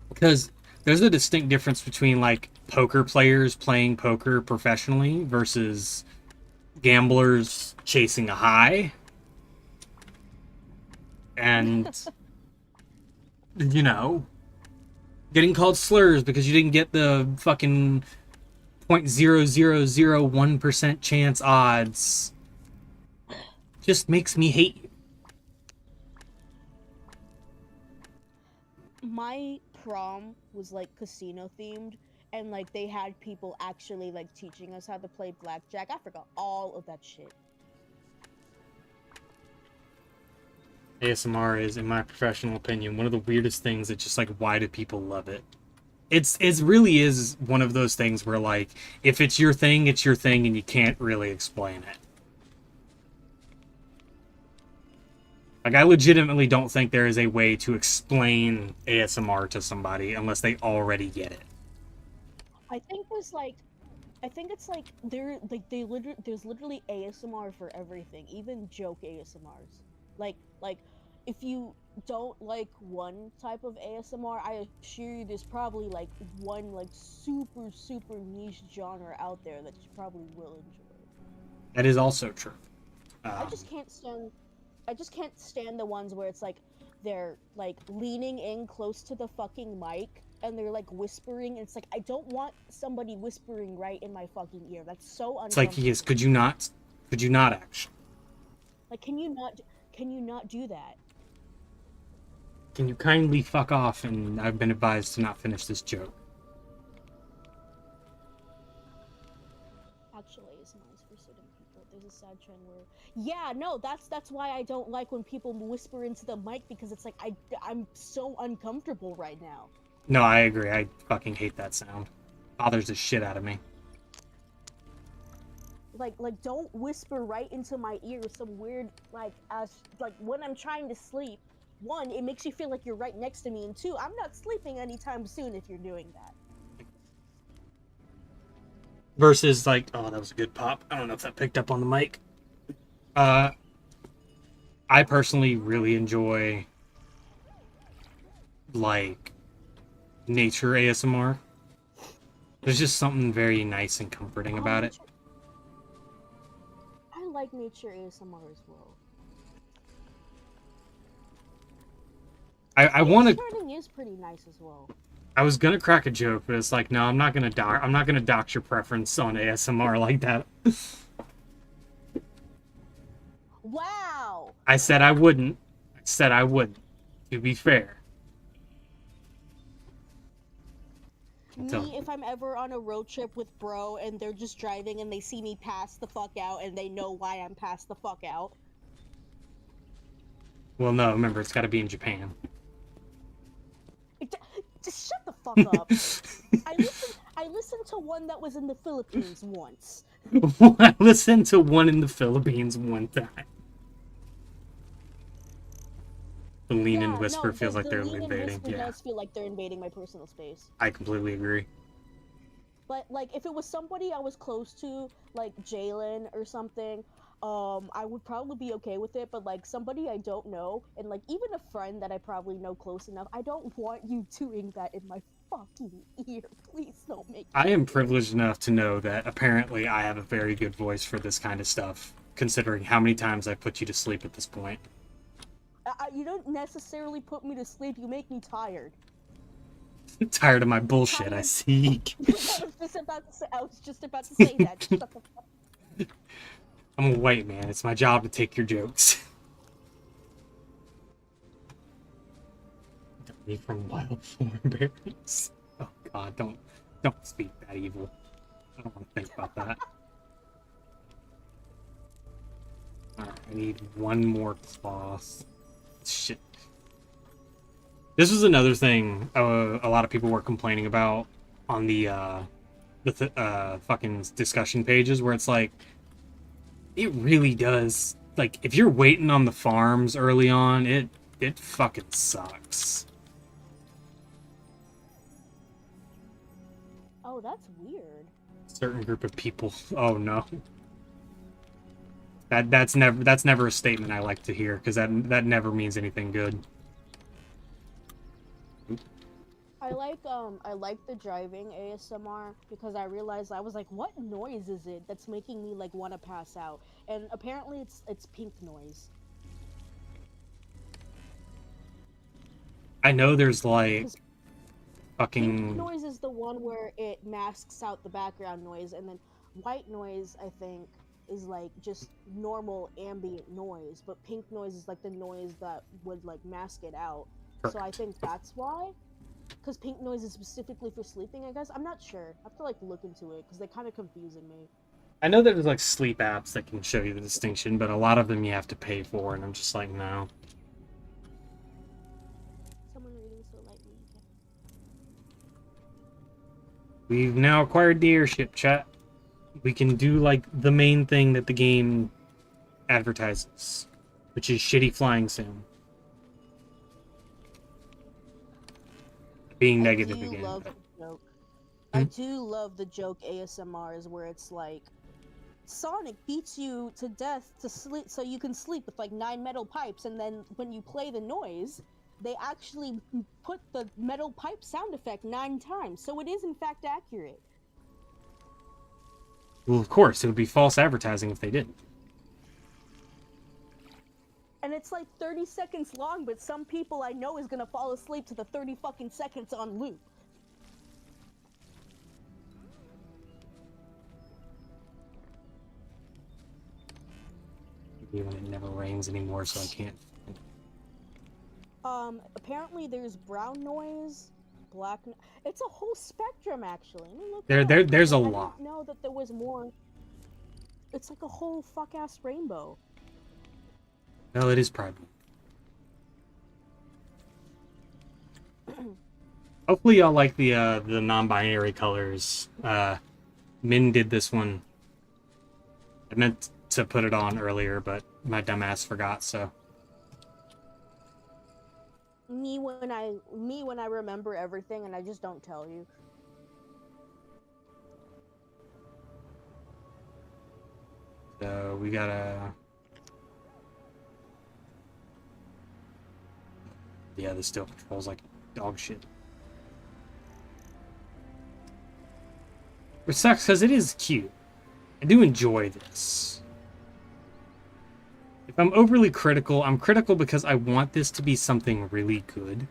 Because there's a distinct difference between, like, poker players playing poker professionally versus gamblers chasing a high. And, you know, getting called slurs because you didn't get the fucking 0.0001% chance odds. Just makes me hate you. My prom was, like, casino themed, and, like, they had people actually, like, teaching us how to play blackjack. I forgot all of that shit. ASMR is, in my professional opinion, one of the weirdest things. It's just like, why do people love it? It really is one of those things where, like, if it's your thing, it's your thing, and you can't really explain it. Like, I legitimately don't think there is a way to explain ASMR to somebody unless they already get it. I think there's, like, I think it's like there's literally ASMR for everything, even joke ASMRs. Like if you don't like one type of ASMR, I assure you there's probably like one like super niche genre out there that you probably will enjoy. That is also true. I Um, just can't stand I just can't stand the ones where it's like they're like leaning in close to the fucking mic and they're like whispering. It's like I don't want somebody whispering right in my fucking ear. That's so it's like, yes, uncomfortable. could you not? Could you not actually? Like can you not do that? Can you kindly fuck off? And I've been advised to not finish this joke. Actually, it's nice for certain people. There's a sad trend where yeah, no, that's why I don't like when people whisper into the mic because it's like I'm so uncomfortable right now. No, I agree. I fucking hate that sound. Bothers the shit out of me. Like don't whisper right into my ear some weird like when I'm trying to sleep. One, it makes you feel like you're right next to me, and two, I'm not sleeping anytime soon if you're doing that. Versus like, oh, that was a good pop. I don't know if that picked up on the mic. Uh, I personally really enjoy like nature ASMR. There's just something very nice and comforting about it. I like nature ASMR as well. I Page want to. turning is pretty nice as well. I was gonna crack a joke, but it's like, no, I'm not gonna dox. I'm not gonna dox your preference on ASMR like that. Wow. I said I wouldn't. I said I wouldn't. To be fair. Me, if I'm ever on a road trip with bro and they're just driving and they see me pass the fuck out and they know why I'm passed the fuck out. Well, no, remember, it's got to be in Japan. Just shut the fuck up. I listened to one that was in the Philippines once. I listened to one in the Philippines one time. The lean and whisper feels like they're lean and invading. whisper Yeah, does feel like they're invading my personal space. I completely agree. But like, if it was somebody I was close to, like Jalen or something, I would probably be okay with it. But like somebody I don't know, and like even a friend that I probably know close enough, I don't want you doing that in my fucking ear. Please don't make. I am privileged enough to know that apparently I have a very good voice for this kind of stuff, considering how many times I put you to sleep at this point. You don't necessarily put me to sleep. You make me tired. Tired of my bullshit, I see. I was just about to say that. Shut the fuck. I'm a white man. It's my job to take your jokes. Don't be from wild thornberries. Oh god, don't speak that evil. I don't want to think about that. Alright, I need one more cloth. Shit. This was another thing a lot of people were complaining about on the fucking discussion pages, where it's like, it really does, like, if you're waiting on the farms early on, it fucking sucks. Oh, that's weird. Certain group of people. Oh no. That's never a statement I like to hear, because that never means anything good. I like the driving ASMR because I realized I was like, what noise is it that's making me like want to pass out? And apparently it's pink noise. I know there's like fucking Pink noise is the one where it masks out the background noise, and then white noise I think is like just normal ambient noise, but pink noise is like the noise that would like mask it out. So I think that's why. Because pink noise is specifically for sleeping, I guess. I'm not sure. I have to like look into it because they're kind of confusing me. I know there's like sleep apps that can show you the distinction, but a lot of them you have to pay for, and I'm just like, no. Someone reading so lightly. We've now acquired the airship, chat. We can do like the main thing that the game advertises, which is shitty flying sim. Being negative again. Love a joke. I do love the joke ASMRs where it's like Sonic beats you to death to sleep so you can sleep with like 9 metal pipes, and then when you play the noise, they actually put the metal pipe sound effect 9 times, so it is in fact accurate. Well, of course, it would be false advertising if they didn't. And it's like 30 seconds long, but some people I know is gonna fall asleep to the 30 fucking seconds on loop. When it never rains anymore, so I can't. Apparently there's brown noise, black. It's a whole spectrum, actually. Let me look There's a I lot. didn't know that there was more. It's like a whole fuck ass rainbow. Well, it is private. Hopefully, y'all like the non-binary colors. Min did this one. I meant to put it on earlier, but my dumbass forgot. So. Me when I remember everything and I just don't tell you. So we gotta. Yeah, this still controls like dog shit. Which sucks because it is cute. I do enjoy this. If I'm overly critical, I'm critical because I want this to be something really good.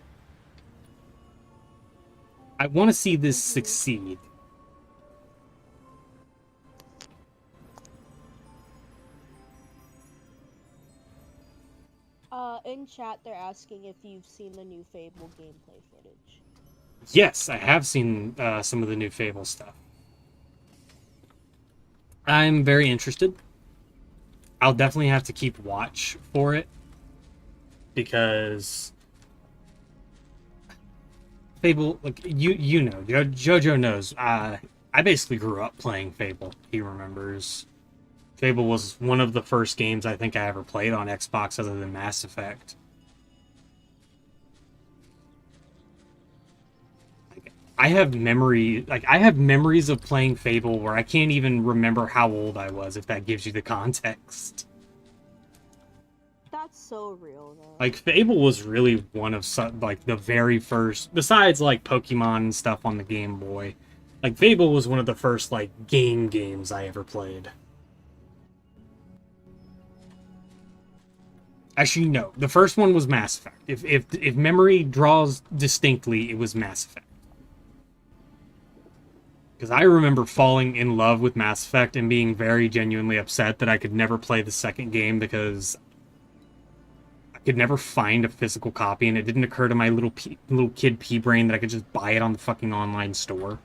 I want to see this succeed. In chat they're asking if you've seen the new Fable gameplay footage. Yes, I have seen some of the new Fable stuff. I'm very interested. I'll definitely have to keep watch for it because Fable, like you know, Jojo knows. I basically grew up playing Fable. He remembers. Fable was one of the first games I think I ever played on Xbox other than Mass Effect. I have memories of playing Fable where I can't even remember how old I was, if that gives you the context. That's so real, though. Like, Fable was really one of like the very first, besides like Pokemon and stuff on the Game Boy. Like, Fable was one of the first like games I ever played. Actually, no. The first one was Mass Effect. If memory draws distinctly, it was Mass Effect. Because I remember falling in love with Mass Effect and being very genuinely upset that I could never play the second game because I could never find a physical copy, and it didn't occur to my little kid pea brain that I could just buy it on the fucking online store.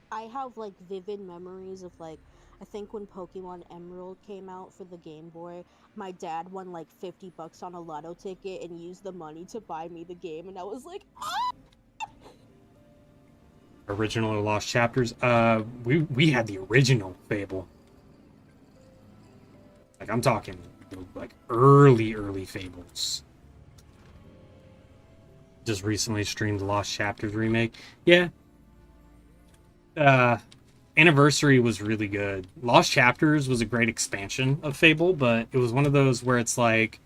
I have like vivid memories of like, I think when Pokemon Emerald came out for the Game Boy, my dad won like $50 on a lotto ticket and used the money to buy me the game, and I was like, ah! Original or Lost Chapters? We had the original Fable. Like, I'm talking like early Fables. Just recently streamed the Lost Chapters remake. Yeah. Anniversary was really good. Lost Chapters was a great expansion of Fable, but it was one of those where it's like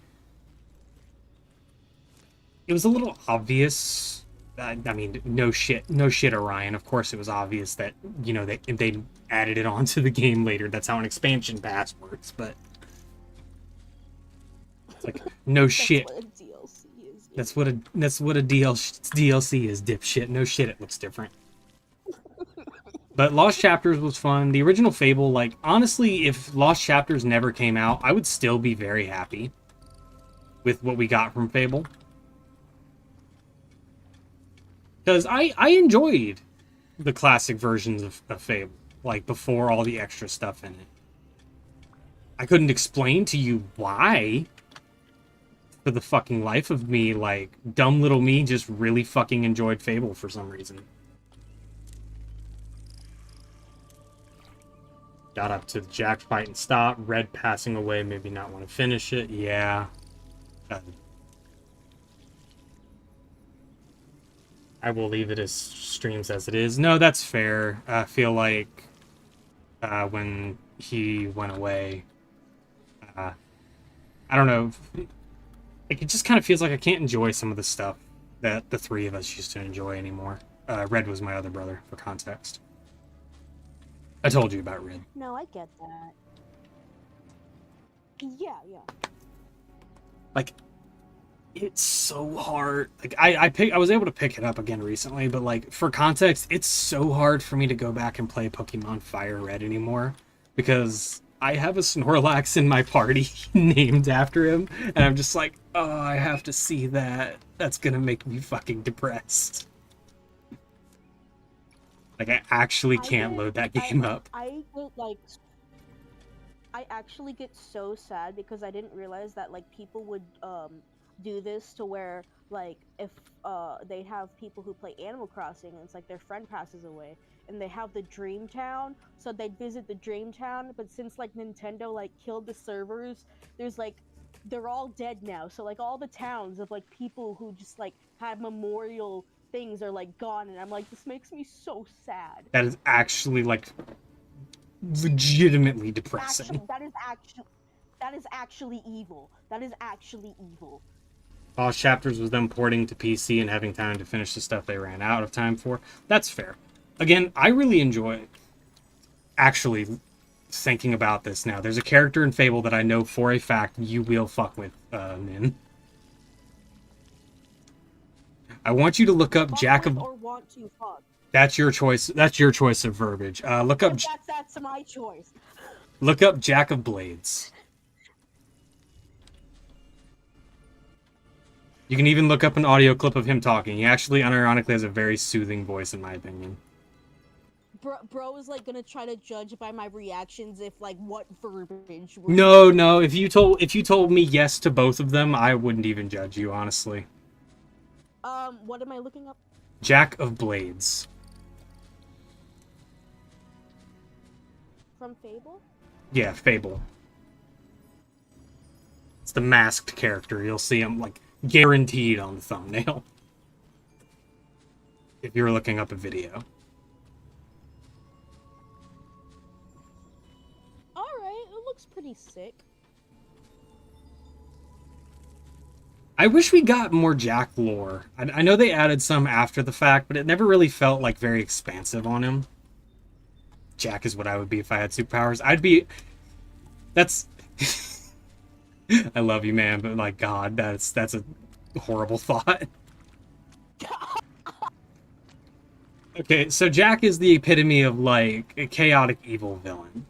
it was a little obvious. I mean, no shit, Orion. Of course, it was obvious that they added it onto the game later. That's how an expansion pass works. But it's like no shit. That's what a DLC is, dipshit. No shit, it looks different. But Lost Chapters was fun. The original Fable, like, honestly, if Lost Chapters never came out, I would still be very happy with what we got from Fable. Because I enjoyed the classic versions of Fable, like, before all the extra stuff in it. I couldn't explain to you why, for the fucking life of me. Like, dumb little me just really fucking enjoyed Fable for some reason. Got up to the Jack fight and stopped. Red passing away, maybe not want to finish it. Yeah. I will leave it as streams as it is. No, that's fair. I feel like when he went away, uh, I don't know. Like, it just kind of feels like I can't enjoy some of the stuff that the three of us used to enjoy anymore. Red was my other brother, for context. I told you about Red. No, I get that. Yeah, yeah. Like, it's so hard. Like, I was able to pick it up again recently, but like, for context, it's so hard for me to go back and play Pokemon Fire Red anymore because I have a Snorlax in my party named after him, and I'm just like, oh, I have to see that. That's gonna make me fucking depressed. Like, I actually can't load that game up. I get like, I actually get so sad because I didn't realize that like people would do this to where like if they have people who play Animal Crossing and it's like their friend passes away and they have the Dream Town, so they'd visit the Dream Town, but since like Nintendo like killed the servers, there's like they're all dead now, so like all the towns of like people who just like had memorial things are like gone, and I'm like, this makes me so sad. That is actually like legitimately depressing. That is actually evil. That is actually evil. Lost Chapters was them porting to PC and having time to finish the stuff they ran out of time for. That's fair. Again, I really enjoy actually thinking about this now. There's a character in Fable that I know for a fact you will fuck with, Min. I want you to look up Jack of... Or want to fuck. That's your choice. That's your choice of verbiage. Look up... That's my choice. Look up Jack of Blades. You can even look up an audio clip of him talking. He actually, unironically, has a very soothing voice, in my opinion. Bro is like gonna try to judge by my reactions if like what verbiage. No. If you told me yes to both of them, I wouldn't even judge you, honestly. What am I looking up? Jack of Blades. From Fable? Yeah, Fable. It's the masked character. You'll see him, like, guaranteed on the thumbnail. If you're looking up a video. Alright, it looks pretty sick. I wish we got more Jack lore. I know they added some after the fact, but it never really felt, like, very expansive on him. Jack is what I would be if I had superpowers. I'd be... That's... I love you, man, but, like, God, that's a horrible thought. Okay, so Jack is the epitome of, like, a chaotic evil villain.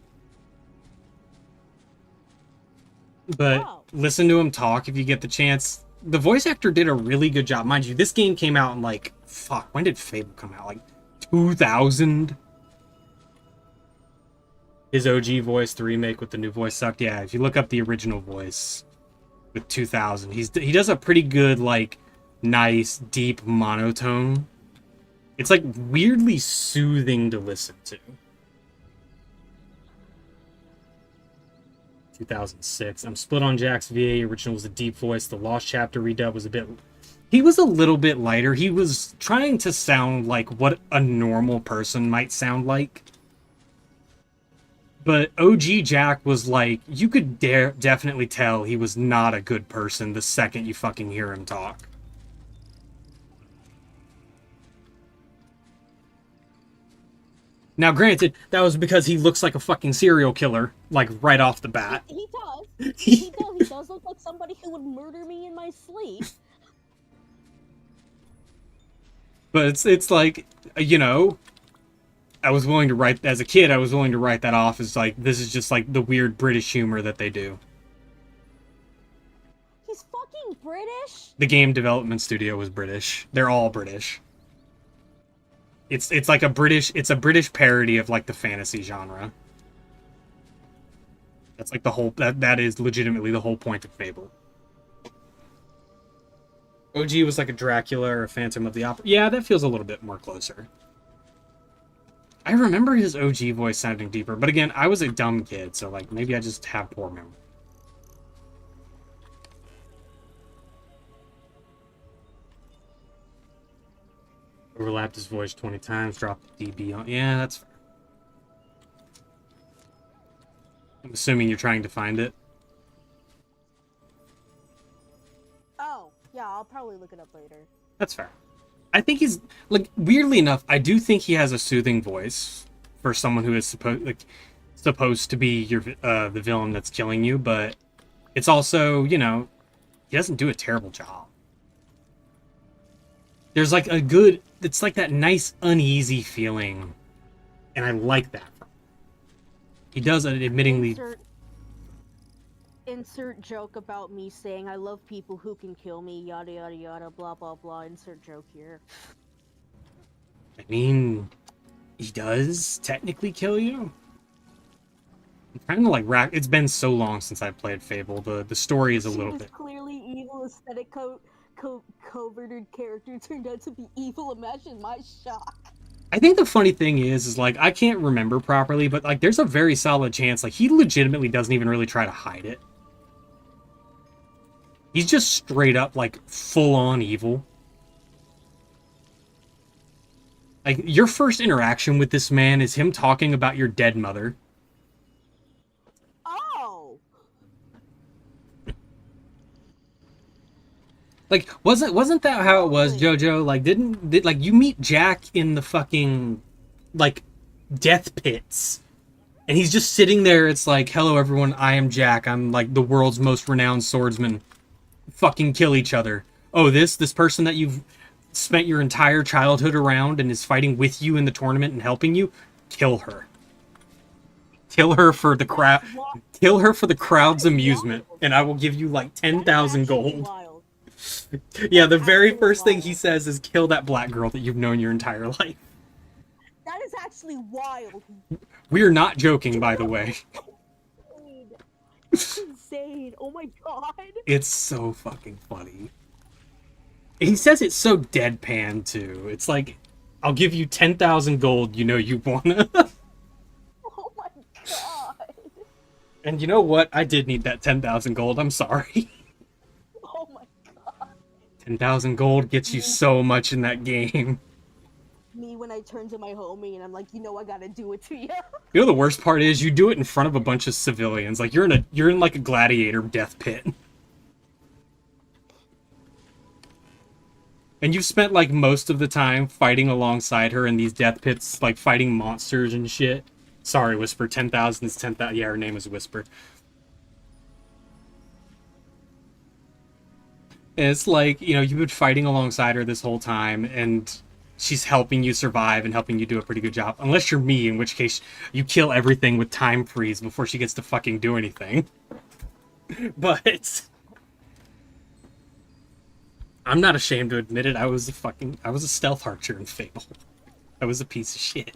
But listen to him talk if you get the chance. The voice actor did a really good job. Mind you, this game came out in, like, fuck, when did Fable come out? Like, 2000? His OG voice, the remake with the new voice sucked. Yeah, if you look up the original voice with 2000, he does a pretty good, like, nice, deep monotone. It's, like, weirdly soothing to listen to. 2006. I'm split on Jack's VA. Original was a deep voice. The Lost Chapter redub was a bit... He was a little bit lighter. He was trying to sound like what a normal person might sound like. But OG Jack was like, you could definitely tell he was not a good person the second you fucking hear him talk. Now, granted, that was because he looks like a fucking serial killer, like, right off the bat. He does. He does look like somebody who would murder me in my sleep. But it's like, you know, I was willing to write, as a kid, I was willing to write that off as, like, this is just, like, the weird British humor that they do. He's fucking British? The game development studio was British. They're all British. It's like a British parody of, like, the fantasy genre. That's like the whole, that is legitimately the whole point of Fable. OG was like a Dracula or a Phantom of the Opera. Yeah, that feels a little bit more closer. I remember his OG voice sounding deeper, but again, I was a dumb kid, so like maybe I just have poor memory. overlapped his voice 20 times, dropped the DB on. Yeah, that's fair. I'm assuming you're trying to find it. Oh, yeah, I'll probably look it up later. That's fair. I think he's like weirdly enough, I do think he has a soothing voice for someone who is supposed to be your the villain that's killing you, but it's also, you know, he doesn't do a terrible job. There's like a good, it's like that nice uneasy feeling, and I like that. He does admittingly. Insert joke about me saying I love people who can kill me, yada yada yada, blah blah blah. Insert joke here. I mean, he does technically kill you. I'm trying to like rack. It's been so long since I played Fable. The story is a little bit Clearly evil aesthetic coverted character turned out to be evil. Imagine my shock. I think the funny thing is like I can't remember properly, but like there's a very solid chance like he legitimately doesn't even really try to hide it. He's just straight up like full on evil. Like your first interaction with this man is him talking about your dead mother. Oh. Like wasn't that how it was, Jojo? Like did like you meet Jack in the fucking like death pits. And he's just sitting there. It's like, "Hello everyone, I am Jack. I'm like the world's most renowned swordsman. Fucking kill each other. Oh, this person that you've spent your entire childhood around and is fighting with you in the tournament and helping you, kill her. Kill her for the crowd. Kill her for the crowd's amusement, and I will give you like 10,000 gold." Yeah, the very first thing he says is kill that black girl that you've known your entire life. That is actually wild. We are not joking, by the way. It's insane. Oh my god. It's so fucking funny. He says it's so deadpan, too. It's like, I'll give you 10,000 gold, you know you wanna. Oh my god. And you know what? I did need that 10,000 gold, I'm sorry. Oh my god. 10,000 gold gets you so much in that game. Me when I turn to my homie and I'm like, you know I gotta do it to you. You know the worst part is you do it in front of a bunch of civilians. Like you're in like a gladiator death pit. And you've spent like most of the time fighting alongside her in these death pits, like fighting monsters and shit. Sorry, Whisper, 10,000 is 10,000. Yeah, her name is Whisper. And it's like, you know, you've been fighting alongside her this whole time, and she's helping you survive and helping you do a pretty good job. Unless you're me, in which case you kill everything with time freeze before she gets to fucking do anything. But I'm not ashamed to admit it. I was a stealth archer in Fable. I was a piece of shit.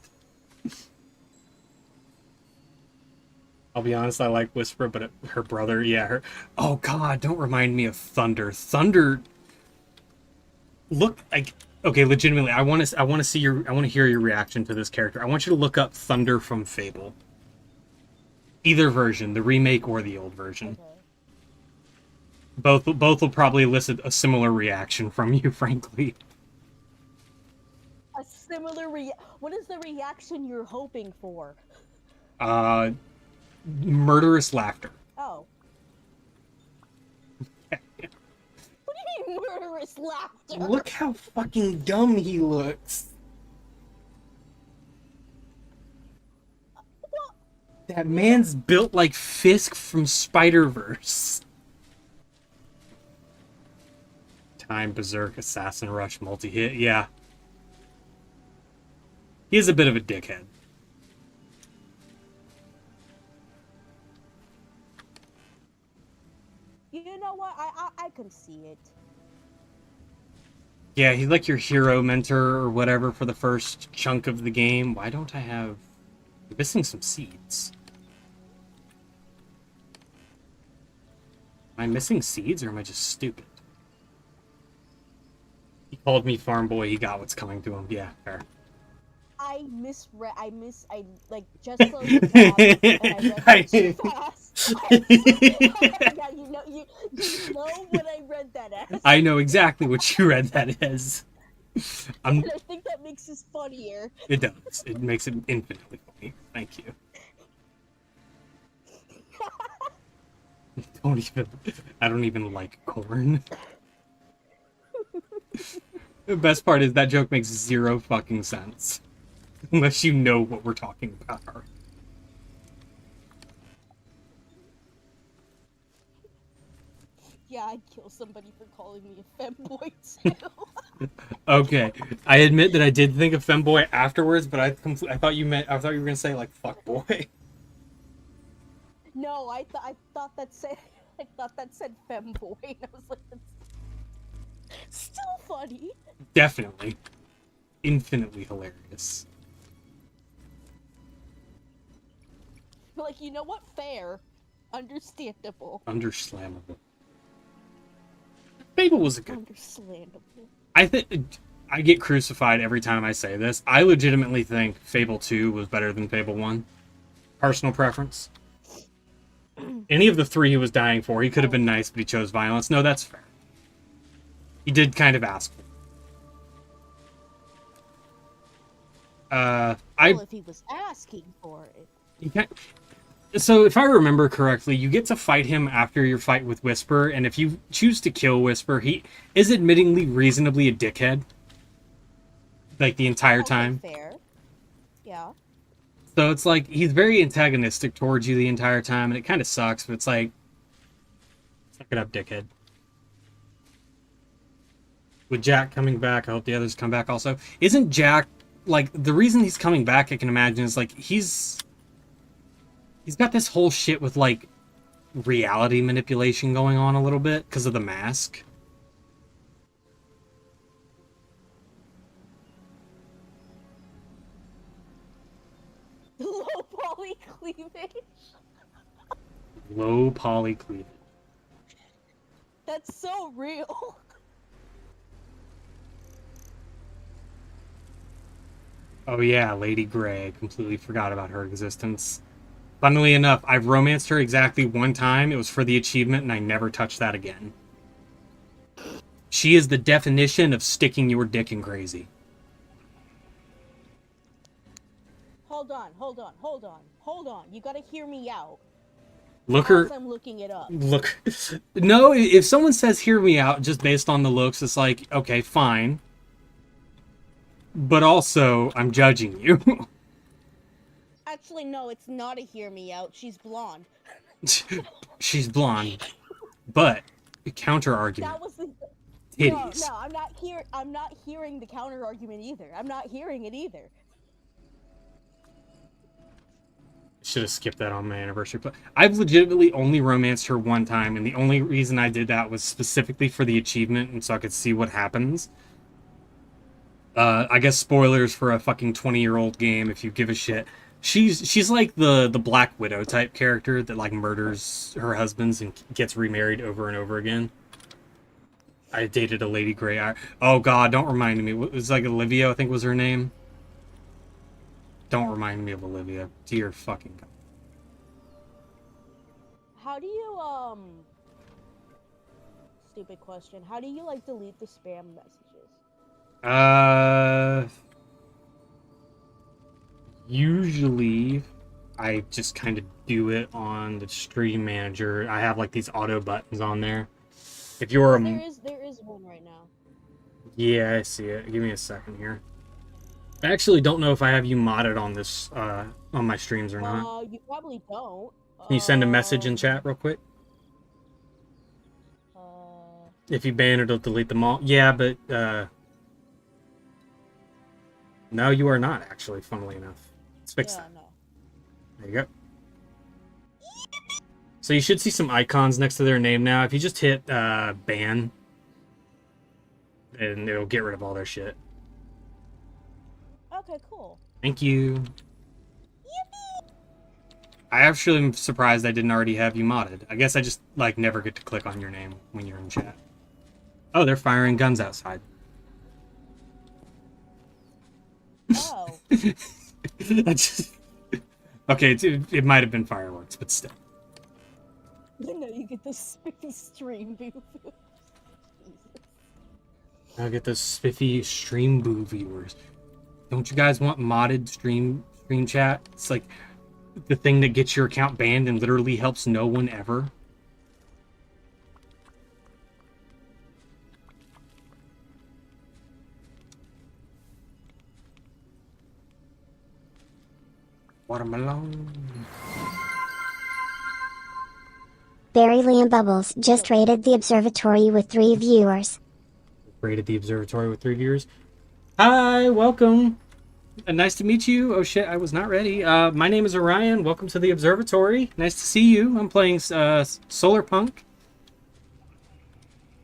I'll be honest, I like Whisper, but her brother, yeah, her. Oh god, don't remind me of Thunder. Thunder. Look, like, okay, legitimately, I want to hear your reaction to this character. I want you to look up Thunder from Fable. Either version, the remake or the old version. Okay. Both will probably elicit a similar reaction from you, frankly. A similar what is the reaction you're hoping for? Murderous laughter. Oh. What do you mean murderous laughter? Look how fucking dumb he looks. What? That man's built like Fisk from Spider-Verse. Time, Berserk, Assassin Rush, multi-hit, yeah. He is a bit of a dickhead. You know what? I can see it. Yeah, he's like your hero mentor or whatever for the first chunk of the game. Why don't I have... I'm missing some seeds. Am I missing seeds or am I just stupid? He called me farm boy, he got what's coming to him. Yeah, fair. I like just closed the tab and I read that too fast. Yeah, you know what I read that as. I know exactly what you read that as. I'm. I think that makes this funnier. It does. It makes it infinitely funny. Thank you. Don't even. I don't even like corn. The best part is that joke makes zero fucking sense. Unless you know what we're talking about. Yeah, I'd kill somebody for calling me a femboy too. Okay, I admit that I did think of femboy afterwards, but I thought you were gonna say like fuckboy. No, I thought that said femboy, and I was like, that's still funny. Definitely, infinitely hilarious. Like, you know what? Fair, understandable. Underslammable. Fable was a good. Understandable. I think I get crucified every time I say this. I legitimately think Fable 2 was better than Fable 1. Personal preference. Any of the three he was dying for, he could have been nice, but he chose violence. No, that's fair. He did kind of ask for it. Well, if he was asking for it. So if I remember correctly, you get to fight him after your fight with Whisper, and if you choose to kill Whisper, he is admittingly reasonably a dickhead. Like the entire time. Fair. Yeah. So it's like, he's very antagonistic towards you the entire time, and it kind of sucks, but it's like, suck it up, dickhead. With Jack coming back, I hope the others come back also. Isn't Jack, like, the reason he's coming back, I can imagine, is like, he's got this whole shit with, like, reality manipulation going on a little bit, because of the mask. Low poly cleavage. Low poly cleavage. That's so real. Oh yeah, Lady Grey. I completely forgot about her existence. Funnily enough, I've romanced her exactly one time. It was for the achievement, and I never touched that again. She is the definition of sticking your dick in crazy. Hold on. You gotta hear me out. Look her. As I'm looking it up. Look. No, if someone says hear me out just based on the looks, it's like, okay, fine. But also, I'm judging you. Actually, no, it's not a hear me out. She's blonde. She's blonde. But, counter argument. That was the... Titties. No, I'm not hearing the counter argument either. I'm not hearing it either. Should have skipped that on my anniversary. But I've legitimately only romanced her one time, and the only reason I did that was specifically for the achievement, and so I could see what happens. I guess spoilers for a fucking 20-year-old game if you give a shit. She's like the Black Widow type character that like murders her husbands and gets remarried over and over again. I dated a Lady Grey. Oh god, don't remind me. It was like Olivia, I think was her name. Don't remind me of Olivia. Dear fucking god. How do you, stupid question. How do you, like, delete the spam messages? Usually, I just kind of do it on the stream manager. I have, like, these auto buttons on there. If you're There is one right now. Yeah, I see it. Give me a second here. I actually don't know if I have you modded on this, on my streams or not. You probably don't. Can you send a message in chat real quick? If you ban, it'll delete them all. Yeah, but, no, you are not, actually, funnily enough. Let's fix that. No. There you go. So you should see some icons next to their name now. If you just hit, ban, and it'll get rid of all their shit. Okay, cool. Thank you. Yippee! I actually am surprised I didn't already have you modded. I guess I just, like, never get to click on your name when you're in chat. Oh, they're firing guns outside. Oh. Okay, it might have been fireworks, but still. No, you get the spooky stream boo. I'll get those spiffy stream boo viewers. Don't you guys want modded stream chat? It's like the thing that gets your account banned and literally helps no one ever. Watermelon. Barry Liam Bubbles just rated the observatory with 3 viewers. Rated the observatory with 3 viewers. Hi, welcome. Nice to meet you. Oh shit, I was not ready. My name is Orion. Welcome to the observatory. Nice to see you. I'm playing Solar Punk.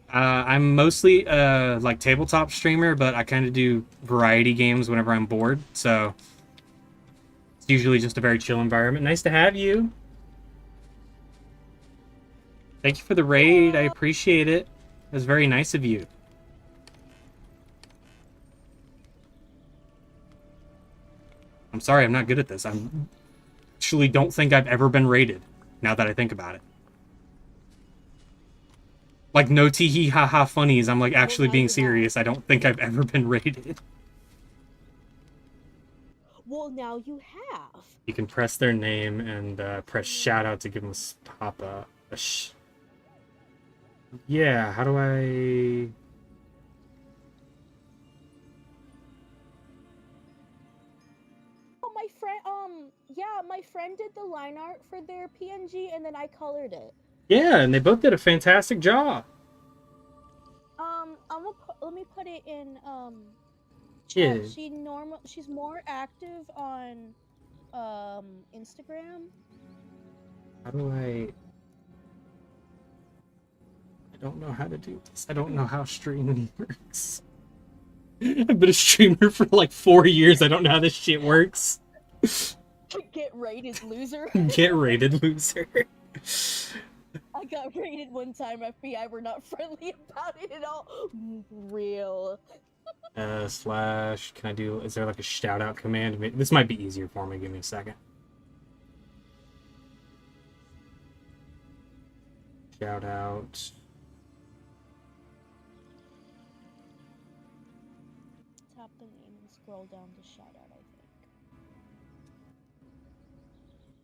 I'm mostly like tabletop streamer, but I kind of do variety games whenever I'm bored. So it's usually just a very chill environment. Nice to have you. Thank you for the raid. I appreciate it. It was very nice of you. I'm sorry, I'm not good at this. I actually don't think I've ever been rated, now that I think about it. Like, no tee-hee ha-ha funnies. I'm, like, actually being serious. I don't think I've ever been rated. Well, now you have. You can press their name and press shout-out to give them a Yeah, how do I... Oh, my friend, yeah, my friend did the line art for their PNG, and then I colored it. Yeah, and they both did a fantastic job. Let me put it in, Yeah. she's more active on, Instagram. How do I don't know how to do this. I don't know how streaming works. I've been a streamer for like 4 years. I don't know how this shit works. Get rated, loser. Get rated, loser. I got raided one time. FBI were not friendly about it at all. Real. Slash, can I do, is there like a shout out command? This might be easier for me. Give me a second. Shout out. Tap the name and scroll down to shout out, I think.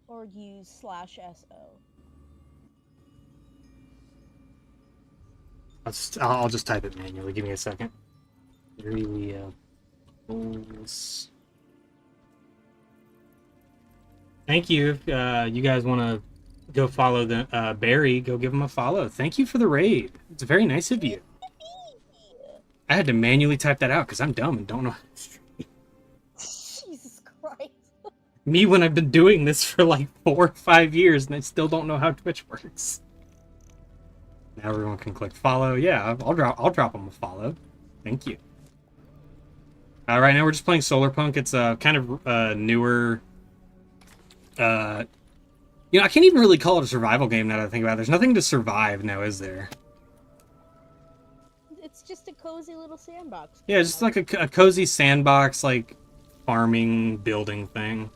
Or use /SO. I'll just type it manually. Give me a second. Really, thank you. If you guys want to go follow the Barry, go give him a follow. Thank you for the raid. It's very nice of you. I had to manually type that out because I'm dumb and don't know how to stream. Jesus Christ. Me when I've been doing this for like 4 or 5 years and I still don't know how Twitch works. Now everyone can click follow. Yeah, I'll drop them a follow. Thank you. Right now we're just playing Solar Punk. It's a kind of newer. I can't even really call it a survival game now that I think about it. There's nothing to survive now, is there? It's just a cozy little sandbox. Yeah, just like a cozy sandbox, like farming, building thing.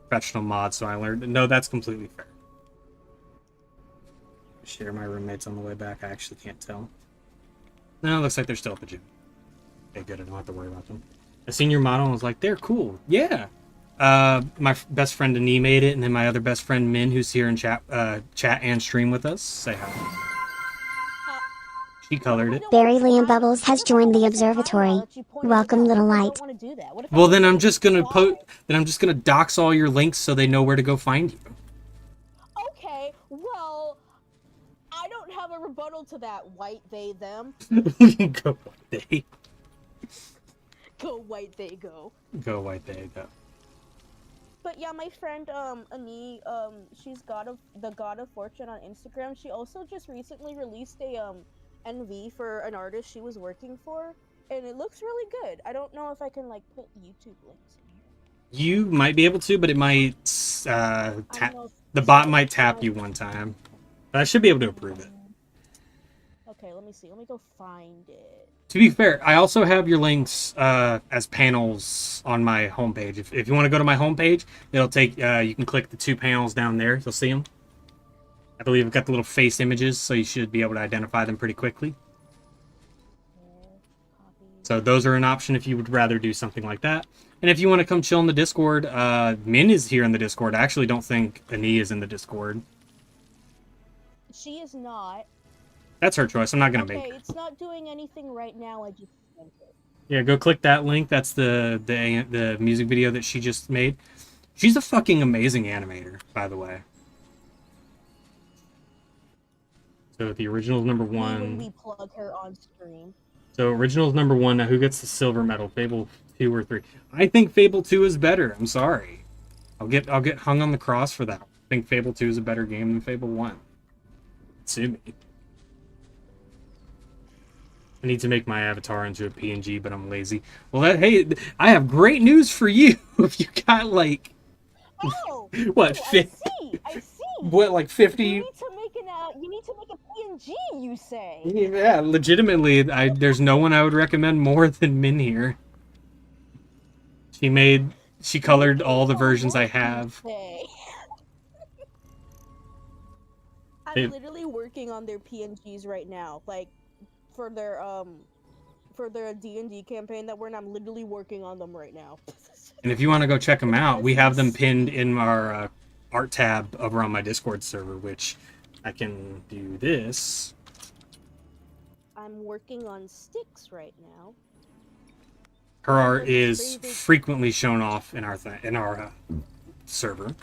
Professional mod, so I learned. No, that's completely fair. Share my roommates on the way back. I actually can't tell. No, it looks like they're still at the gym. Okay, good. I don't have to worry about them. I seen your model and was like, they're cool. Yeah. My best friend Annie made it, and then my other best friend Min, who's here in chat and stream with us. Say hi. She colored it. Barry Liam Bubbles has joined the observatory. Welcome, little light. Well, then I'm just gonna dox all your links so they know where to go find you. Okay, well, I don't have a rebuttal to that. White they them. Go white they. Go white they go. Go white they go. But yeah, my friend Annie, she's the God of Fortune on Instagram. She also just recently released a NV for an artist she was working for, and it looks really good. I don't know if I can like put YouTube links in here. You might be able to, but it might the bot might tap you one time. But I should be able to approve it. Okay, let me see. Let me go find it. To be fair, I also have your links as panels on my homepage. If you want to go to my homepage, it'll take you can click the 2 panels down there. You'll see them. I believe I've got the little face images, so you should be able to identify them pretty quickly. So those are an option if you would rather do something like that. And if you want to come chill in the Discord, Min is here in the Discord. I actually don't think Ani is in the Discord. She is not. That's her choice. I'm not going to make Okay, her. it's not doing anything right now. I just sent it. Yeah, go click that link. That's the music video that she just made. She's a fucking amazing animator, by the way. So the original's number one. When we plug her on stream. So original's number one. Now who gets the silver medal? Fable 2 or 3? I think Fable 2 is better. I'm sorry. I'll get hung on the cross for that. I think Fable 2 is a better game than Fable 1. Sue me. I need to make my avatar into a PNG, but I'm lazy. Well, hey, I have great news for you. If you got like, Oh, what, I see. what, like 50? You need to make a PNG. You say? Yeah, legitimately, there's no one I would recommend more than Min here. She colored all the versions I have. I'm literally working on their PNGs right now, like for their D&D campaign that we're in. I'm literally working on them right now. And if you want to go check them out, we have them pinned in our art tab over on my Discord server, which I can do this. I'm working on sticks right now. Her art is frequently shown off in our server.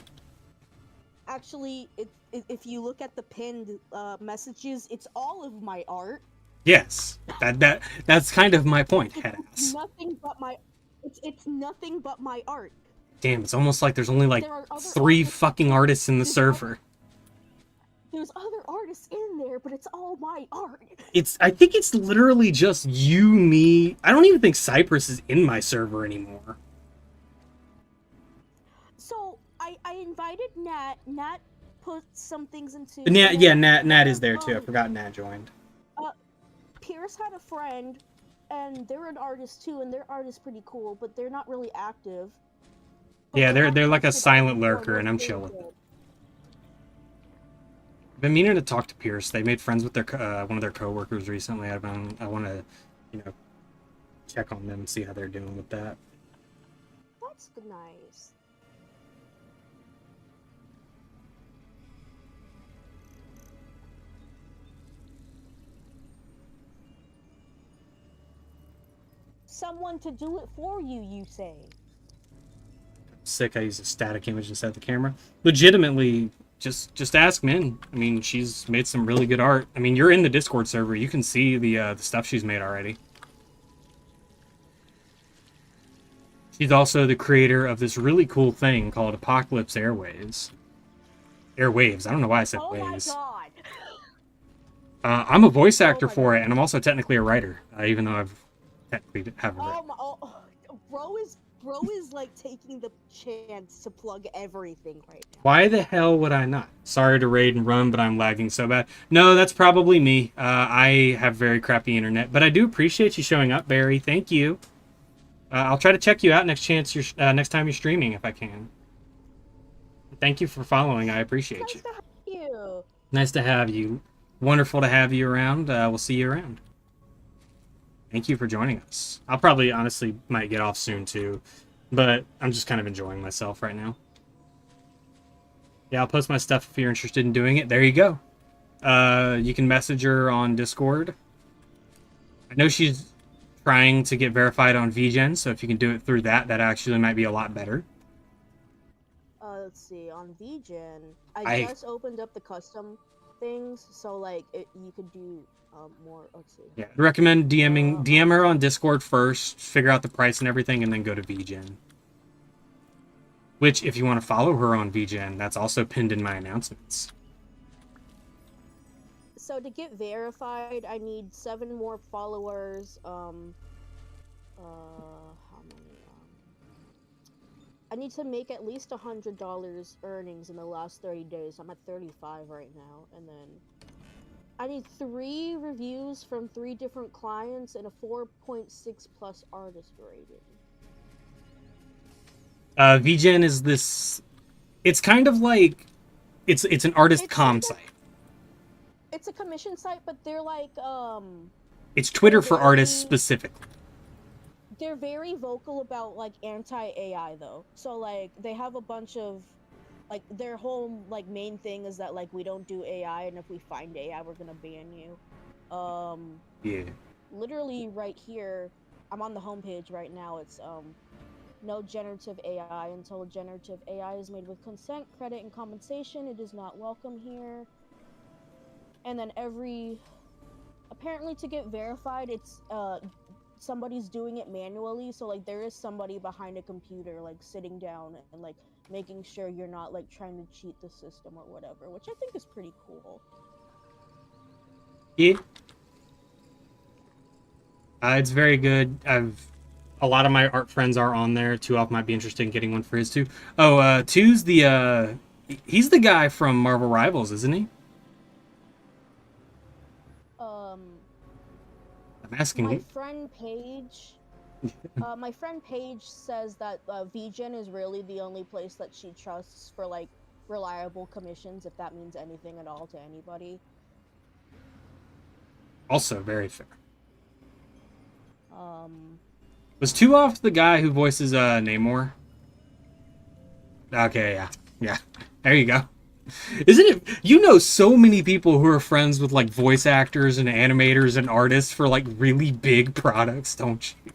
Actually, if you look at the pinned messages, it's all of my art. Yes, that's kind of my point, headass. It's nothing but my art. Damn, it's almost like there's only like 3 fucking artists in the server. There's other artists in there, but it's all my art. I think it's literally just you, me. I don't even think Cypress is in my server anymore. So I invited Nat. Nat put some things into. Nat is there too. I forgot Nat joined. Pierce had a friend, and they're an artist too, and their art is pretty cool, but they're not really active. But Yeah, they're like a silent lurker, and I'm chilling. I've been meaning to talk to Pierce. They made friends with their one of their coworkers recently. I want to, check on them and see how they're doing with that. That's nice. Someone to do it for you, you say? Sick, I used a static image instead of the camera. Legitimately, just ask Min. I mean, she's made some really good art. I mean, you're in the Discord server. You can see the stuff she's made already. She's also the creator of this really cool thing called Apocalypse Airwaves. Airwaves. I don't know why I said waves. Oh my god! I'm a voice actor for it, and I'm also technically a writer, even though I've technically haven't written. Bro is like taking the chance to plug everything right now. Why the hell would I not? Sorry to raid and run, but I'm lagging so bad. No, that's probably me. I have very crappy internet, but I do appreciate you showing up, Barry. Thank you. I'll try to check you out next time you're streaming if I can. Thank you for following. I appreciate you. Nice to have you. Nice to have you. Wonderful to have you around. We'll see you around. Thank you for joining us. I'll probably, honestly, might get off soon, too. But I'm just kind of enjoying myself right now. Yeah, I'll post my stuff if you're interested in doing it. There you go. You can message her on Discord. I know she's trying to get verified on VGen, so if you can do it through that actually might be a lot better. Let's see. On VGen, I just opened up the custom things, so, like, you could do... more. Let's see. Yeah, I'd recommend DM her on Discord first, figure out the price and everything, and then go to VGen. Which, if you want to follow her on VGen, that's also pinned in my announcements. So to get verified, I need 7 more followers. How many? I need to make at least $100 earnings in the last 30 days. I'm at 35 right now, and then. I need 3 reviews from 3 different clients and a 4.6 plus artist rating. VGen is this... It's kind of like... It's an artist site. It's a commission site, but they're like, It's Twitter for artists specifically. they're very vocal about like anti-AI though. So like they have a bunch of like their whole like main thing is that like we don't do AI, and if we find AI we're gonna ban you. Yeah. Literally right here, I'm on the homepage right now. It's no generative AI until generative AI is made with consent, credit, and compensation. It is not welcome here. And then apparently to get verified, it's somebody's doing it manually. So like there is somebody behind a computer like sitting down and like making sure you're not like trying to cheat the system or whatever, which I think is pretty cool. Yeah. It's very good. A lot of my art friends are on there. Two off might be interested in getting one for his too. Oh, two's he's the guy from Marvel Rivals, isn't he? Um, I'm asking. My friend Paige says that VGen is really the only place that she trusts for like reliable commissions, if that means anything at all to anybody. Also very fair. Um, Was two off the guy who voices Namor? Okay, yeah. Yeah. There you go. Isn't it? You know so many people who are friends with like voice actors and animators and artists for like really big products, don't you?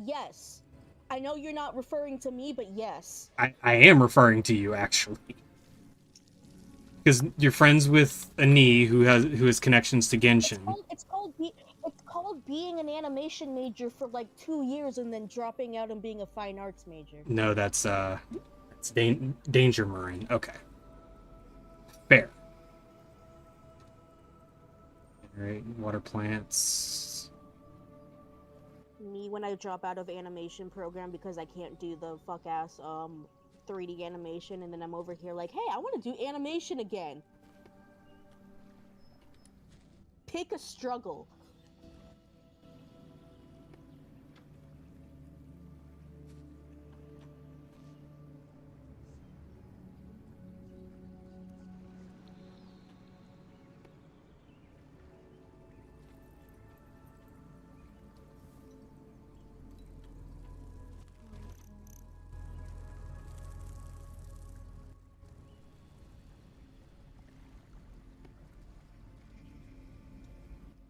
yes. I know you're not referring to me, but yes. I am referring to you actually. Because you're friends with Ani, who has connections to Genshin. It's called being an animation major for like 2 years and then dropping out and being a fine arts major. No, that's Danger Marine. Okay, fair. All right, water plants. Me when I drop out of animation program because I can't do the fuck ass 3D animation, and then I'm over here like, hey, I want to do animation again. Pick a struggle.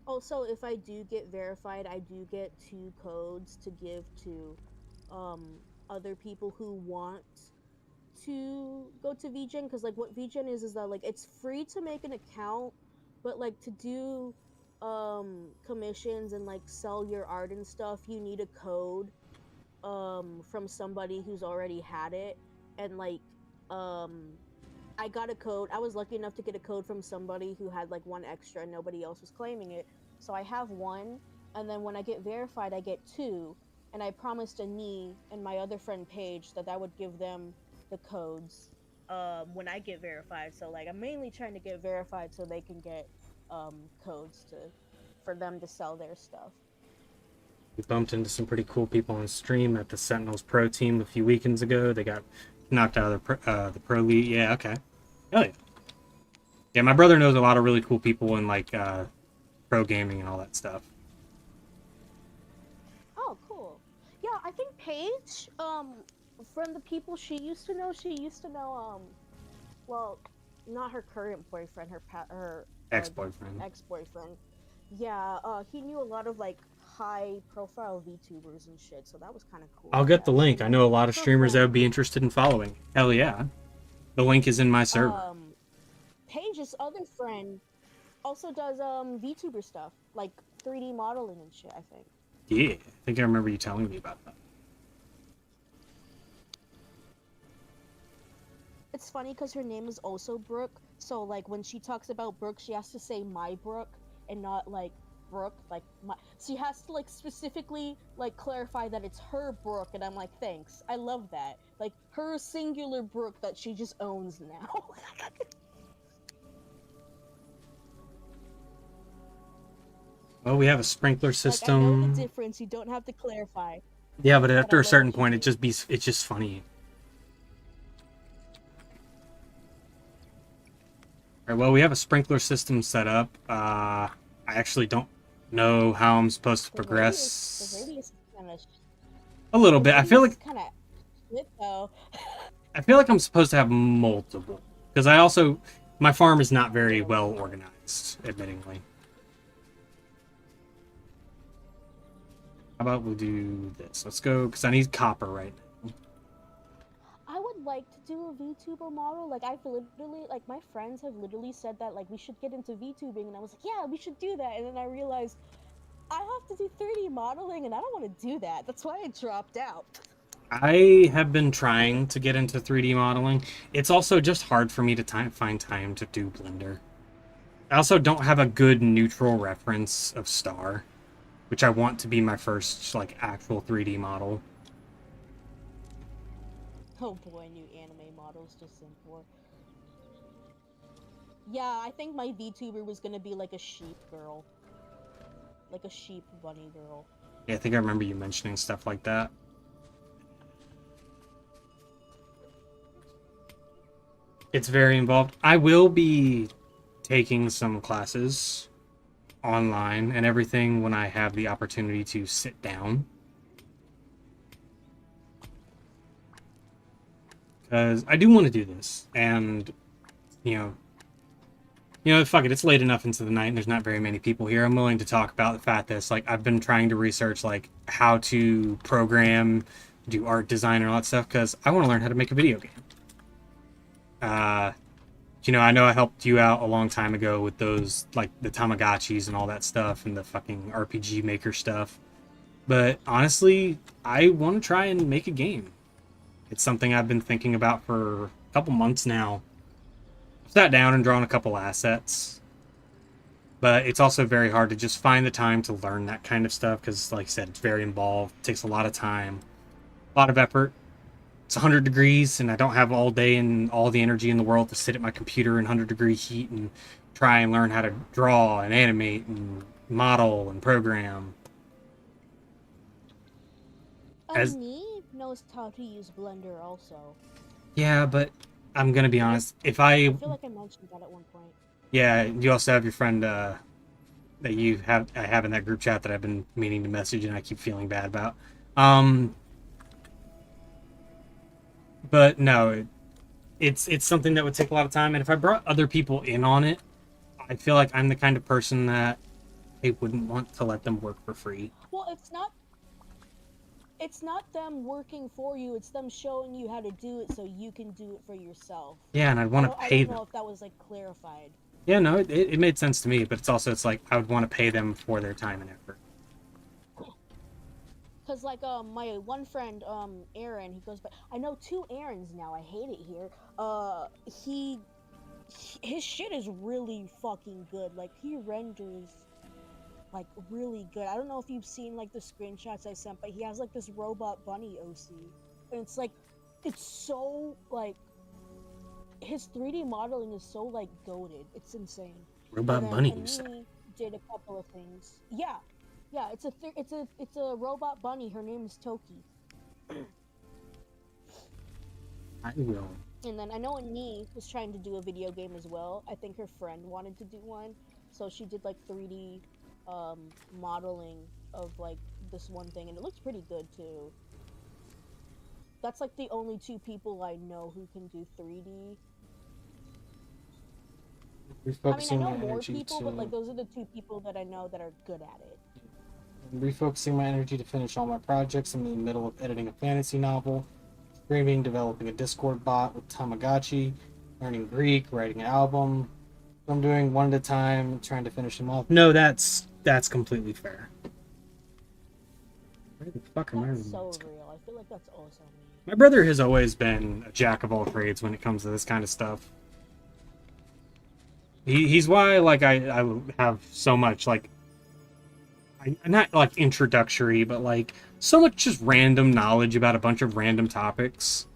Also, if I do get verified, I do get 2 codes to give to other people who want to go to VGen, because like what VGen is that like it's free to make an account, but like to do commissions and like sell your art and stuff, you need a code from somebody who's already had it. And like um I got a code. I was lucky enough to get a code from somebody who had like 1 extra and nobody else was claiming it. So I have 1, and then when I get verified, I get 2. And I promised Ani and my other friend Paige that I would give them the codes when I get verified. So like I'm mainly trying to get verified so they can get codes for them to sell their stuff. We bumped into some pretty cool people on stream at the Sentinels Pro team a few weekends ago. They got knocked out of the pro league. Yeah, okay. Hell yeah. Yeah, my brother knows a lot of really cool people in like pro gaming and all that stuff. Oh, cool. Yeah, I think Paige, from the people she used to know, well, not her current boyfriend, her Ex-boyfriend. ex-boyfriend. Yeah, he knew a lot of like high-profile VTubers and shit, so that was kind of cool. I'll get the link. I know a lot of streamers that would be interested in following. Hell yeah. The link is in my server. Paige's other friend also does VTuber stuff, like 3D modeling and shit, I think. Yeah, I think I remember you telling me about that. It's funny because her name is also Brooke, so like when she talks about Brooke, she has to say my Brooke and not like Brooke, like my. She has to like specifically like clarify that it's her Brooke, and I'm like, thanks, I love that. Like her singular Brooke that she just owns now. Oh, we have a sprinkler system. Like, I know the difference. You don't have to clarify. Yeah, but after a certain point, it's just funny. All right, well, we have a sprinkler system set up. I actually don't know how I'm supposed to The progress radius is kind of. a little The bit. radius is kind of shit though. I feel like I'm supposed to have multiple because I also my farm is not very well organized, admittingly. How about we do this? Let's go because I need copper right now. I would like to do a VTuber model. Like I've literally, like my friends have literally said that like we should get into VTubing, and I was like, yeah, we should do that. And then I realized I have to do 3D modeling, and I don't want to do that. That's why I dropped out. I have been trying to get into 3D modeling. It's also just hard for me to find time to do Blender. I also don't have a good neutral reference of Star, which I want to be my first like actual 3D model. Oh boy, new anime models to sim for. Yeah, I think my VTuber was gonna be like a sheep girl. Like a sheep bunny girl. Yeah, I think I remember you mentioning stuff like that. It's very involved. I will be taking some classes online and everything when I have the opportunity to sit down. Because I do want to do this. And, fuck it, it's late enough into the night and there's not very many people here. I'm willing to talk about the fact that it's like I've been trying to research like how to program, do art design and all that stuff because I want to learn how to make a video game. I know I helped you out a long time ago with those, like, the Tamagotchis and all that stuff and the fucking RPG Maker stuff. But honestly, I want to try and make a game. It's something I've been thinking about for a couple months now. I've sat down and drawn a couple assets. But it's also very hard to just find the time to learn that kind of stuff because, like I said, it's very involved. It takes a lot of time, a lot of effort. It's 100 degrees and I don't have all day and all the energy in the world to sit at my computer in 100-degree heat and try and learn how to draw and animate and model and program. Me knows how to use Blender also. Yeah, but I'm gonna be honest. I feel like I mentioned that at one point. Yeah, you also have your friend that I have in that group chat that I've been meaning to message and I keep feeling bad about. But no, it's something that would take a lot of time, and if I brought other people in on it, I feel like I'm the kind of person that I wouldn't want to let them work for free. Well, it's not them working for you, it's them showing you how to do it so you can do it for yourself. Yeah, and I'd want to pay them. I don't know if that was like clarified. Yeah, no, it made sense to me, but it's like I would want to pay them for their time and effort. Cause like my one friend Aaron, he goes, but I know 2 Aarons now. I hate it here. His shit is really fucking good. Like he renders like really good. I don't know if you've seen like the screenshots I sent, but he has like this robot bunny OC, and it's like it's so like his 3D modeling is so like goated. It's insane. Robot bunny, you said? He did a couple of things. Yeah. Yeah, it's a robot bunny. Her name is Toki. I will. And then I know Annie was trying to do a video game as well. I think her friend wanted to do one, so she did like 3D modeling of like this one thing, and it looks pretty good too. That's like the only 2 people I know who can do 3D. I know more people, but like those are the 2 people that I know that are good at it. I'm refocusing my energy to finish all my projects. I'm in the middle of editing a fantasy novel, streaming, developing a Discord bot with Tamagotchi, learning Greek, writing an album. So I'm doing one at a time, trying to finish them off. No, that's completely fair. Where the fuck am I? That's so real. I feel like that's also me. My brother has always been a jack of all trades when it comes to this kind of stuff. He's why like I have so much like not like introductory, but like so much just random knowledge about a bunch of random topics.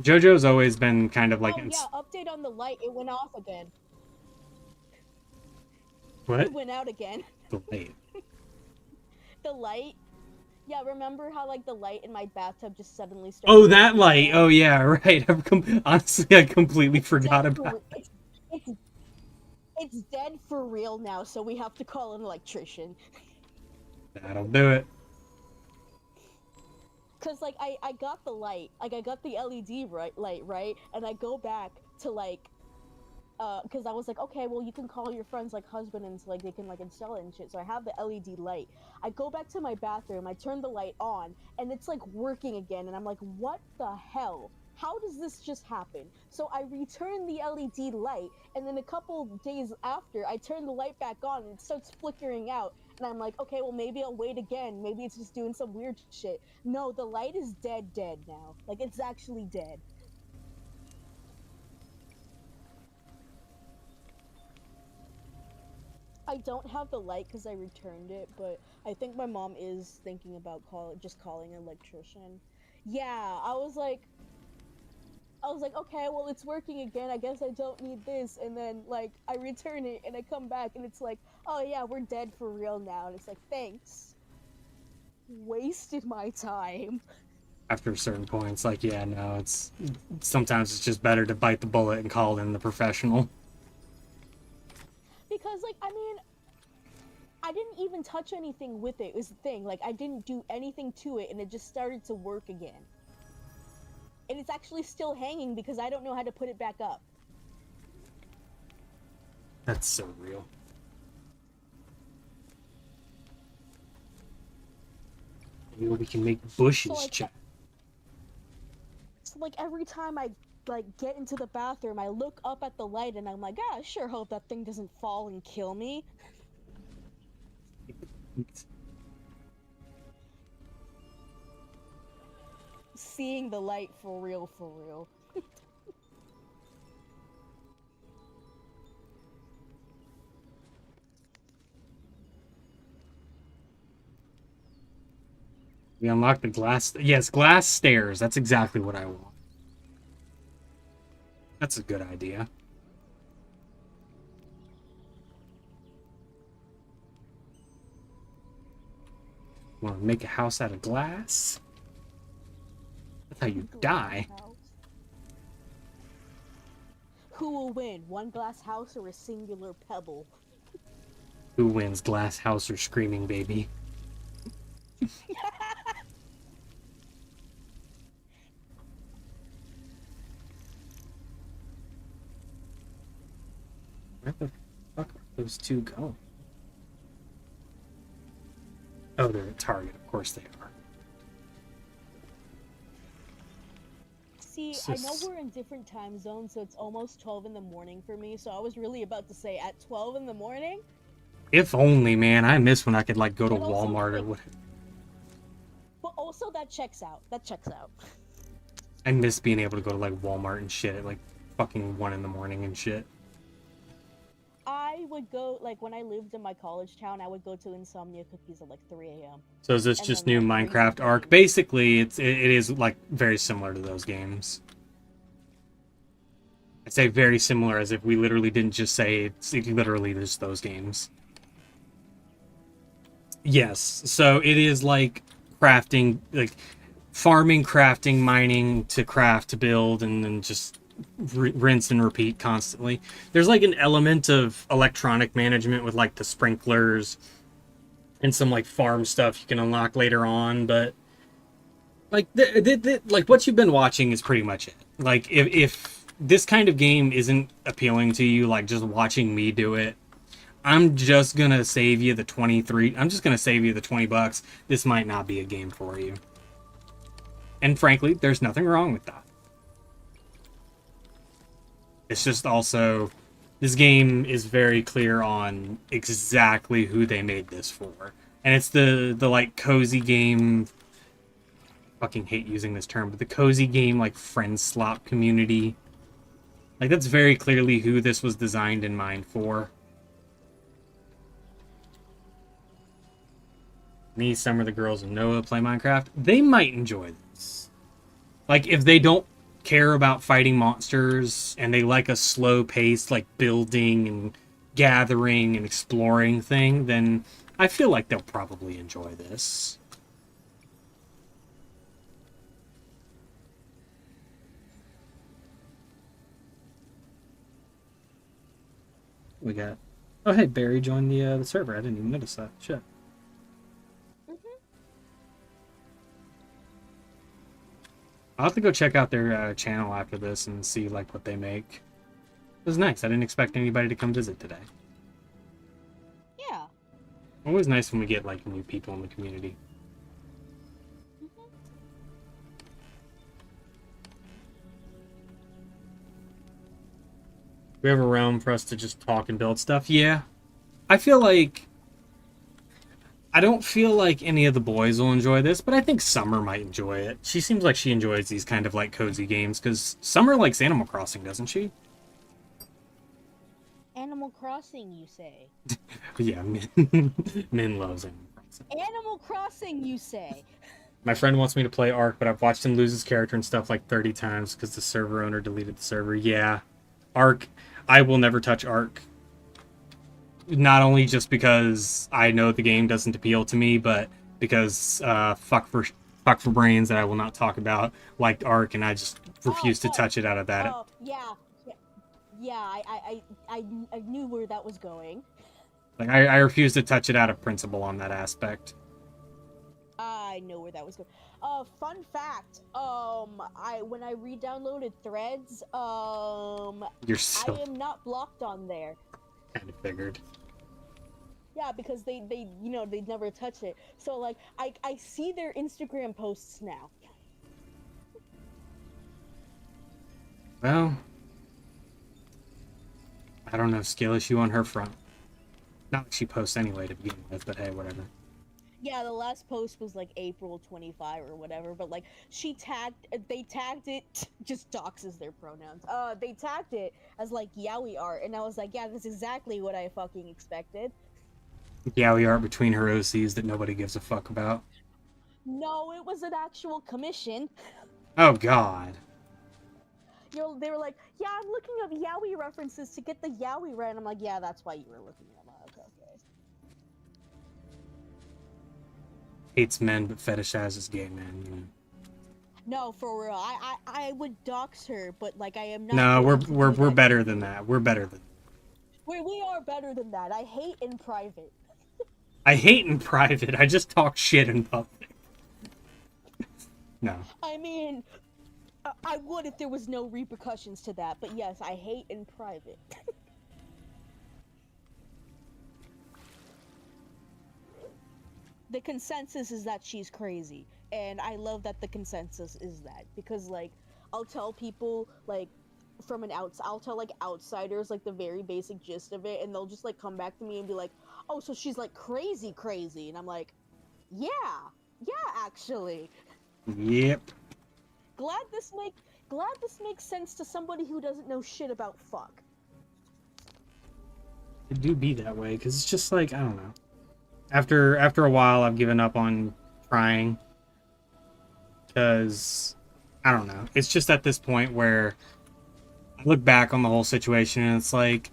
JoJo's always been kind of like update on the light. It went off again. What? It went out again. The light. The light. Yeah, remember how like the light in my bathtub just suddenly started? Oh, that light. Oh yeah, right. Honestly, I completely forgot about it. It's dead for real now, so we have to call an electrician. That'll do it. Cause like I got the light, like I got the LED light, right? And I go back to like because I was like, okay, well you can call your friends like husband and so, like they can like install it and shit. So I have the LED light. I go back to my bathroom, I turn the light on, and it's like working again, and I'm like, what the hell? How does this just happen? So I return the LED light, and then a couple days after, I turn the light back on, and it starts flickering out. And I'm like, okay, well maybe I'll wait again. Maybe it's just doing some weird shit. No, the light is dead now. Like it's actually dead. I don't have the light because I returned it, but I think my mom is thinking about just calling an electrician. Yeah, I was like, okay, well it's working again. I guess I don't need this. And then like I return it and I come back and it's like, oh yeah, we're dead for real now. And it's like, thanks. Wasted my time. After certain points, like, yeah, no, it's sometimes it's just better to bite the bullet and call in the professional. Because like I mean, I didn't even touch anything with it. Was the thing. Like I didn't do anything to it and it just started to work again. And it's actually still hanging because I don't know how to put it back up. That's so real. Maybe we can make bushes, So like, chat. so like every time I like get into the bathroom, I look up at the light and I'm like, ah, I sure hope that thing doesn't fall and kill me. Seeing the light for real, for real. We unlocked the glass. Yes, glass stairs. That's exactly what I want. That's a good idea. Want to make a house out of glass? That's how you die. Who will win, one glass house or a singular pebble? Who wins, glass house or screaming baby? Where the fuck are those two going? Oh, they're at Target. Of course they are. See, I know we're in different time zones, so it's almost 12 in the morning for me, so I was really about to say at 12 in the morning? If only, man. I miss when I could, like, go to But also, Walmart or like, what. but also that checks out. That checks out. I miss being able to go to, like, Walmart and shit at, like, fucking 1 in the morning and shit. I would go, like, when I lived in my college town, I would go to Insomnia Cookies at, like, 3 a.m. So is this And just then, new like, Minecraft race Arc? games. Basically, it is, like, very similar to those games. I say very similar as if we literally didn't just say it's literally just those games. Yes, so it is like crafting, like farming, crafting, mining to craft, to build, and then just rinse and repeat constantly. There's like an element of electronic management with like the sprinklers and some like farm stuff you can unlock later on, but like like what you've been watching is pretty much it. Like if this kind of game isn't appealing to you, like just watching me do it, I'm just gonna save you the 23. I'm just gonna save you the $20. This might not be a game for you. And frankly, there's nothing wrong with that. It's just also, this game is very clear on exactly who they made this for. And it's the like cozy game, fucking hate using this term, but the cozy game like friend slop community. Like that's very clearly who this was designed in mind for. Me, Summer, the girls, and Noah play Minecraft. They might enjoy this. Like if they don't care about fighting monsters and they like a slow paced like building and gathering and exploring thing, then I feel like they'll probably enjoy this. we got? Oh, hey, Barry joined the server. I didn't even notice that. Shit. I'll have to go check out their channel after this and see like what they make. It was nice. I didn't expect anybody to come visit today. Yeah. Always nice when we get like new people in the community. We have a realm for us to just talk and build stuff. Yeah. I feel like I don't feel like any of the boys will enjoy this, but I think Summer might enjoy it. She seems like she enjoys these kind of like cozy games because Summer likes Animal Crossing, doesn't she? Animal Crossing, you say? Yeah, Min loves Animal Crossing. Animal Crossing, you say? My friend wants me to play Ark, but I've watched him lose his character and stuff like 30 times because the server owner deleted the server. Yeah, Ark. I will never touch Ark. Not only just because I know the game doesn't appeal to me, but because fuck for brains that I will not talk about liked Ark, and I just refuse to touch it out of that. Oh, yeah. I knew where that was going. Like I refuse to touch it out of principle on that aspect. I know where that was going. Fun fact. When I re-downloaded Threads, You're so I am not blocked on there. kind of figured. Yeah, because they they'd never touch it. So like I see their Instagram posts now. Well, I don't know, skill issue on her front. Not like she posts anyway to begin with, but hey, whatever. Yeah, the last post was like April 25 or whatever, but like they tagged it, just doxes their pronouns. They tagged it as like yaoi art, and I was like, yeah, that's exactly what I fucking expected. Yaoi art between her OCs that nobody gives a fuck about. No, it was an actual commission. Oh god. They were like, yeah, I'm looking up yaoi references to get the yaoi right. And I'm like, yeah, that's why you were looking at that. Okay. Hates men but fetishizes gay men, you know. No, for real. I would dox her, but like I am not. No, we're that. better than that. We're better than. We are better than that. I hate in private. I hate in private. I just talk shit in public. No. I mean, I would if there was no repercussions to that, but yes, I hate in private. The consensus is that she's crazy, and I love that the consensus is that, because like I'll tell people like I'll tell like outsiders like the very basic gist of it, and they'll just like come back to me and be like, oh, so she's like crazy, and I'm like, yeah, actually. Yep. Glad this makes sense to somebody who doesn't know shit about fuck. It do be that way, because it's just like, I don't know. After a while, I've given up on trying. Because, I don't know. It's just at this point where I look back on the whole situation and it's like,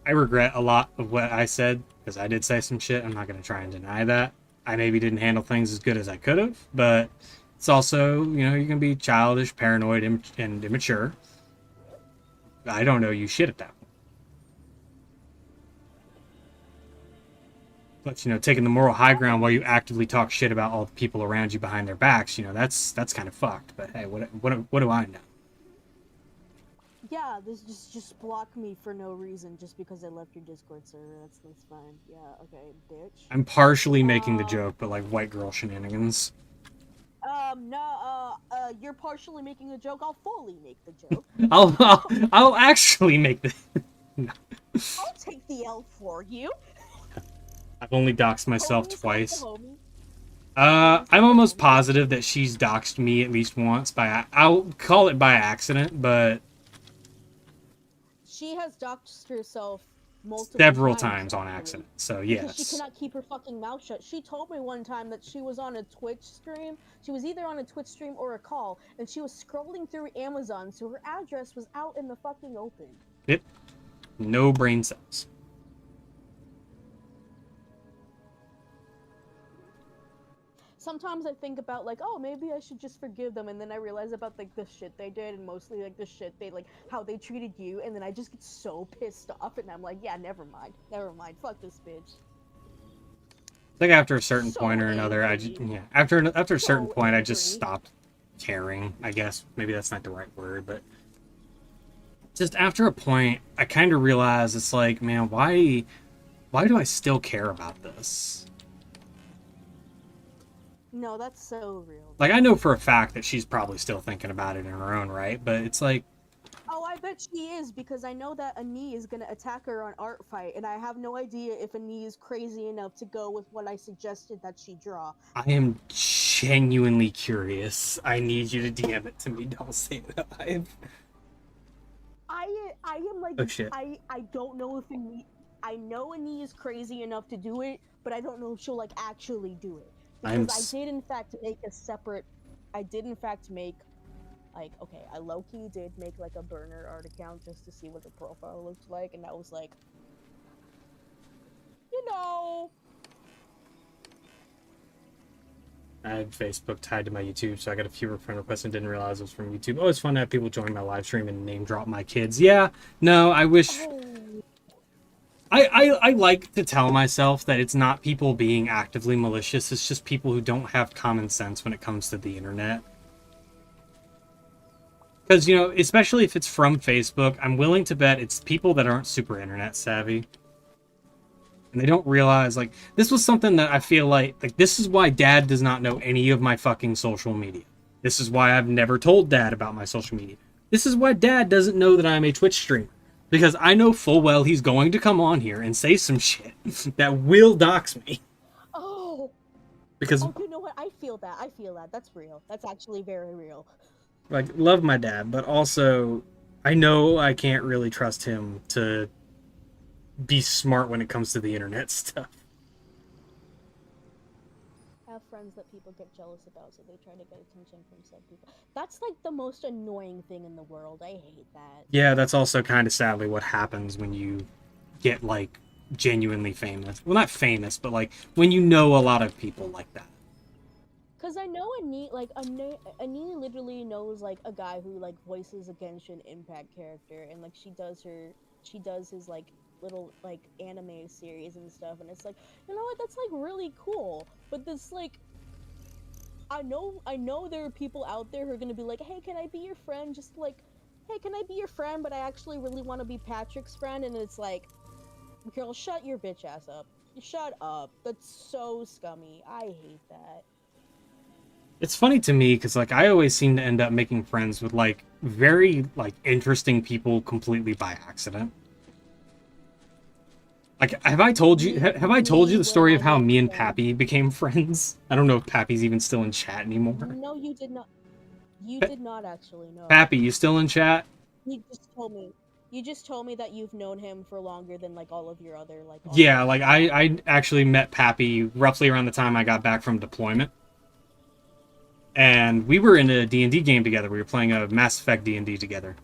I regret a lot of what I said, because I did say some shit. I'm not going to try and deny that. I maybe didn't handle things as good as I could have, but it's also, you know, you can be childish, paranoid, and immature. I don't know you shit at that point. But, you know, taking the moral high ground while you actively talk shit about all the people around you behind their backs, you know, that's kind of fucked. But hey, what do I know? Yeah, this just block me for no reason just because I left your Discord server. That's fine. Yeah, okay, bitch. I'm partially making the joke, but like white girl shenanigans. No, you're partially making a joke. I'll fully make the joke. I'll actually make the. No. I'll take the L for you. I've only doxed myself Homies twice. like the homie. I'm almost positive that she's doxed me at least once I'll call it by accident, but She has doxed herself multiple several times times on actually. accident. So Because she yes. cannot keep her fucking mouth shut. She told me one time that she was on a Twitch stream. She was either on a Twitch stream or a call, and she was scrolling through Amazon, so her address was out in the fucking open. Yep. No brain cells. sometimes I think about like, oh, maybe I should just forgive them, and then I realize about like the shit they did, and mostly like the shit they like how they treated you, and then I just get so pissed off, and I'm like, yeah, never mind, fuck this bitch. Like after a certain So point or another, angry. after a certain So point, I just angry. stopped caring. I guess maybe that's not the right word, but just after a point, I kind of realized it's like, man, why do I still care about this? No, that's so real. Like I know for a fact that she's probably still thinking about it in her own right, but it's like Oh, I bet she is, because I know that Ani is gonna attack her on Art Fight, and I have no idea if Ani is crazy enough to go with what I suggested that she draw. I am genuinely curious. I need you to DM it to me. Don't say it live. I am like Oh shit. I don't know if Ani, I know Ani is crazy enough to do it, but I don't know if she'll like actually do it, I'm because I did in fact make a separate. I did in fact make like, okay, I low-key did make like a burner art account just to see what the profile looked like, and that was like, you know. I had Facebook tied to my YouTube, so I got a few friend requests and didn't realize it was from YouTube. Oh, it's fun to have people join my live stream and name drop my kids. Yeah, no, I wish. Oh, I like to tell myself that it's not people being actively malicious, it's just people who don't have common sense when it comes to the internet. Because, you know, especially if it's from Facebook, I'm willing to bet it's people that aren't super internet savvy. And they don't realize, like, this was something that I feel like, this is why Dad does not know any of my fucking social media. This is why I've never told Dad about my social media. This is why Dad doesn't know that I'm a Twitch streamer. Because I know full well he's going to come on here and say some shit that will dox me. oh, Because, oh, you know what? I feel that. I feel that. That's real. That's actually very real. like, love my dad, but also, I know I can't really trust him to be smart when it comes to the internet stuff. I have friends that people get jealous about, so they try to get attention from said people. That's like the most annoying thing in the world. I hate that. Yeah, that's also kind of sadly what happens when you get, like, genuinely famous. Well, not famous, but, like, when you know a lot of people like that. Cause I know Ani literally knows like a guy who like voices a Genshin Impact character, and like she does his like little like anime series and stuff, and it's like, you know what, that's like really cool. But this like, I know there are people out there who are gonna be like, hey, can I be your friend? Just like, hey, can I be your friend? But I actually really want to be Patrick's friend, and it's like, girl, shut your bitch ass up. Shut up. That's so scummy. I hate that. It's funny to me because, like, I always seem to end up making friends with, like, very, like, interesting people completely by accident. Like, have I told you the When story of I how met me and them. Pappy became friends? I don't know if Pappy's even still in chat anymore. No, you did not. You Pa- did not actually know. Pappy, you still in chat? You just told me. You just told me that you've known him for longer than like all of your other like Yeah, audience. like, I actually met Pappy roughly around the time I got back from deployment. And we were in a D&D game together. We were playing a Mass Effect D&D together.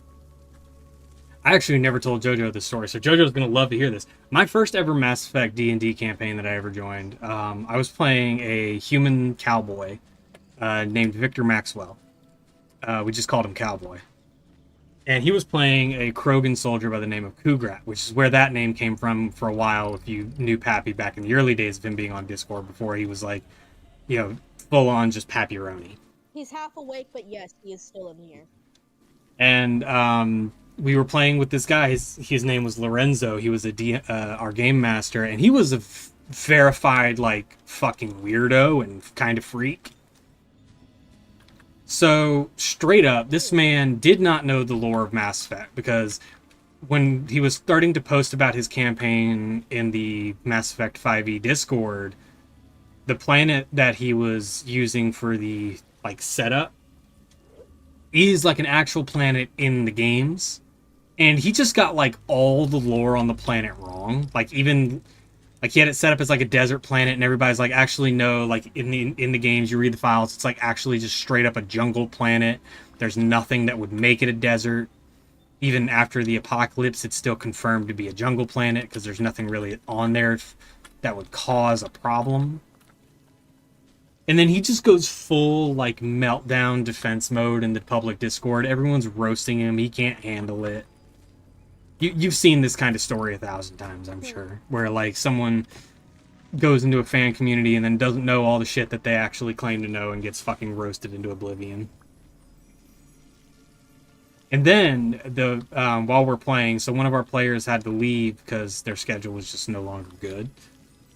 I actually never told JoJo this story, so JoJo's gonna love to hear this. My first ever Mass Effect D&D campaign that I ever joined, I was playing a human cowboy named Victor Maxwell. We just called him Cowboy. And he was playing a Krogan soldier by the name of Kugrat, which is where that name came from for a while if you knew Pappy back in the early days of him being on Discord before he was like, you know, full on just Pappy-roni. He's half awake, but yes, he is still in here. And we were playing with this guy. His name was Lorenzo. He was our game master, and he was a verified like fucking weirdo and kind of freak. So straight up, this man did not know the lore of Mass Effect because when he was starting to post about his campaign in the Mass Effect 5e Discord, the planet that he was using for the like setup is like an actual planet in the games, and he just got like all the lore on the planet wrong. Like even like he had it set up as like a desert planet, and everybody's like, actually no, like in the games you read the files, it's like actually just straight up a jungle planet. There's nothing that would make it a desert. Even after the apocalypse, it's still confirmed to be a jungle planet because there's nothing really on there that would cause a problem. And then he just goes full, like, meltdown defense mode in the public Discord. Everyone's roasting him. He can't handle it. You've seen this kind of story 1,000 times, I'm sure. Where, like, someone goes into a fan community and then doesn't know all the shit that they actually claim to know and gets fucking roasted into oblivion. And then, while we're playing, so one of our players had to leave because their schedule was just no longer good.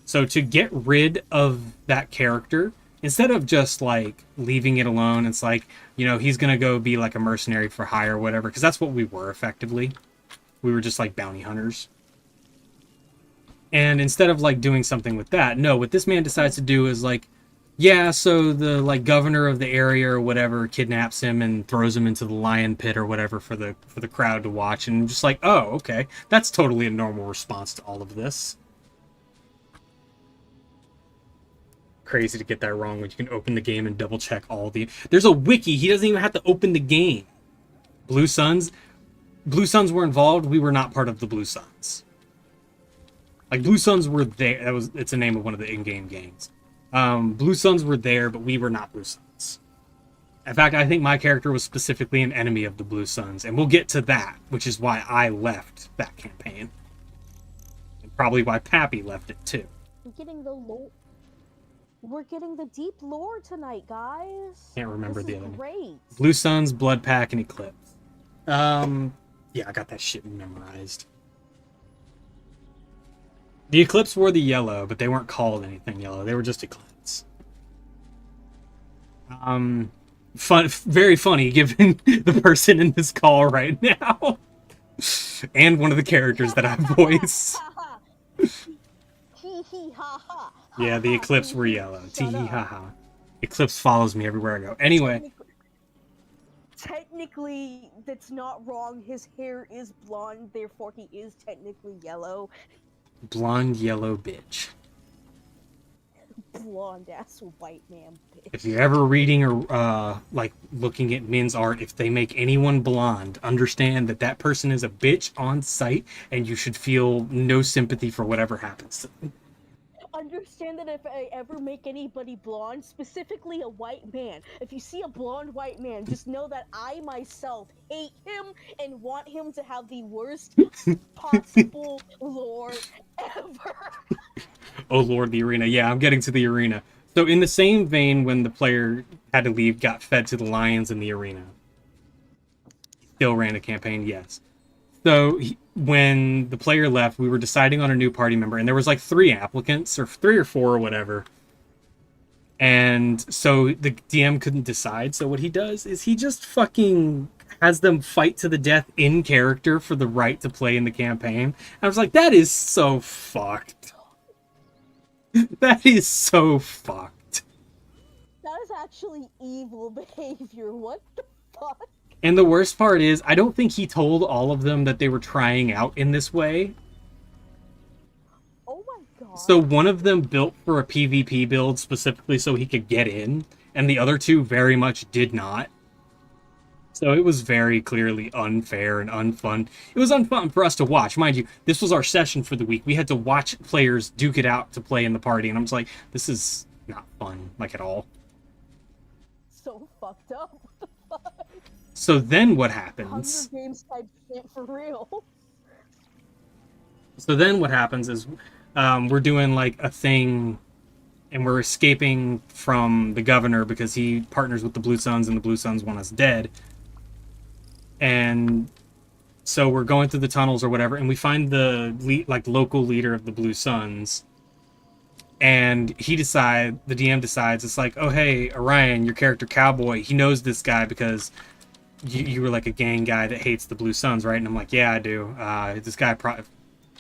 So to get rid of that character, instead of just, like, leaving it alone, it's like, you know, he's gonna go be, like, a mercenary for hire or whatever, because that's what we were, effectively. We were just, like, bounty hunters. And instead of, like, doing something with that, no, what this man decides to do is, like, yeah, so the, like, governor of the area or whatever kidnaps him and throws him into the lion pit or whatever for the crowd to watch, and I'm just like, oh, okay, that's totally a normal response to all of this. Crazy to get that wrong when you can open the game and double check all the... There's a wiki, he doesn't even have to open the game. Blue Suns were involved, we were not part of the Blue Suns. Like, Blue Suns were there, it's the name of one of the in-game gangs. Blue Suns were there, but we were not Blue Suns. In fact, I think my character was specifically an enemy of the Blue Suns, and we'll get to that, which is why I left that campaign. And probably why Pappy left it, too. We're getting the lore. We're getting the deep lore tonight, guys. Can't remember this the other name. Great. Blue Suns, Blood Pack, and Eclipse. Yeah, I got that shit memorized. The Eclipse wore the yellow, but they weren't called anything yellow. They were just Eclipse. Very funny, given the person in this call right now. And one of the characters that I voice. Yeah, the Eclipse were yellow. Tee-hee ha-ha. Eclipse follows me everywhere I go. Anyway. Technically, that's not wrong. His hair is blonde, therefore he is technically yellow. Blonde yellow bitch. Blonde ass white man bitch. If you're ever reading or like looking at men's art, if they make anyone blonde, understand that that person is a bitch on sight, and you should feel no sympathy for whatever happens to them. Understand that if I ever make anybody blonde, specifically a white man, if you see a blonde white man, just know that I myself hate him and want him to have the worst possible lore ever. Oh lord, the arena. Yeah, I'm getting to the arena. So in the same vein, when the player had to leave, got fed to the lions in the arena. Still ran a campaign, yes. So when the player left, we were deciding on a new party member, and there was like 3 applicants, or 3 or 4 or whatever. And so the DM couldn't decide, so what he does is he just fucking has them fight to the death in character for the right to play in the campaign. And I was like, that is so fucked. That is so fucked. That is actually evil behavior. What the fuck? And the worst part is, I don't think he told all of them that they were trying out in this way. Oh my god. So one of them built for a PvP build specifically so he could get in, and the other 2 very much did not. So it was very clearly unfair and unfun. It was unfun for us to watch. Mind you, this was our session for the week. We had to watch players duke it out to play in the party, and I'm just like, this is not fun, like, at all. So fucked up. What the fuck? So then what happens? Hunger Games type shit for real. So then what happens is we're doing like a thing, and we're escaping from the governor because he partners with the Blue Suns, and the Blue Suns want us dead. And so we're going through the tunnels or whatever, and we find the local leader of the Blue Suns. And the DM decides, it's like, oh hey, Orion, your character Cowboy, he knows this guy because you were like a gang guy that hates the Blue Suns, right? And I'm like, yeah, I do. This guy,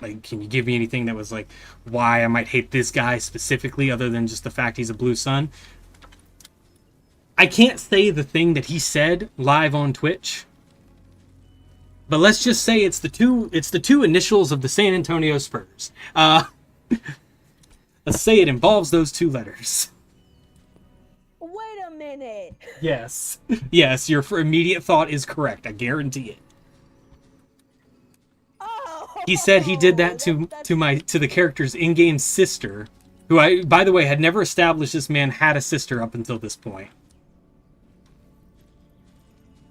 like, can you give me anything that was like why I might hate this guy specifically, other than just the fact he's a Blue Sun? I can't say the thing that he said live on Twitch, but let's just say it's the two initials of the San Antonio Spurs. Let's say it involves those 2 letters. Wait a minute. Yes. Yes, your immediate thought is correct. I guarantee it. Oh, He said he did that to the character's in-game sister, who I, by the way, had never established this man had a sister up until this point.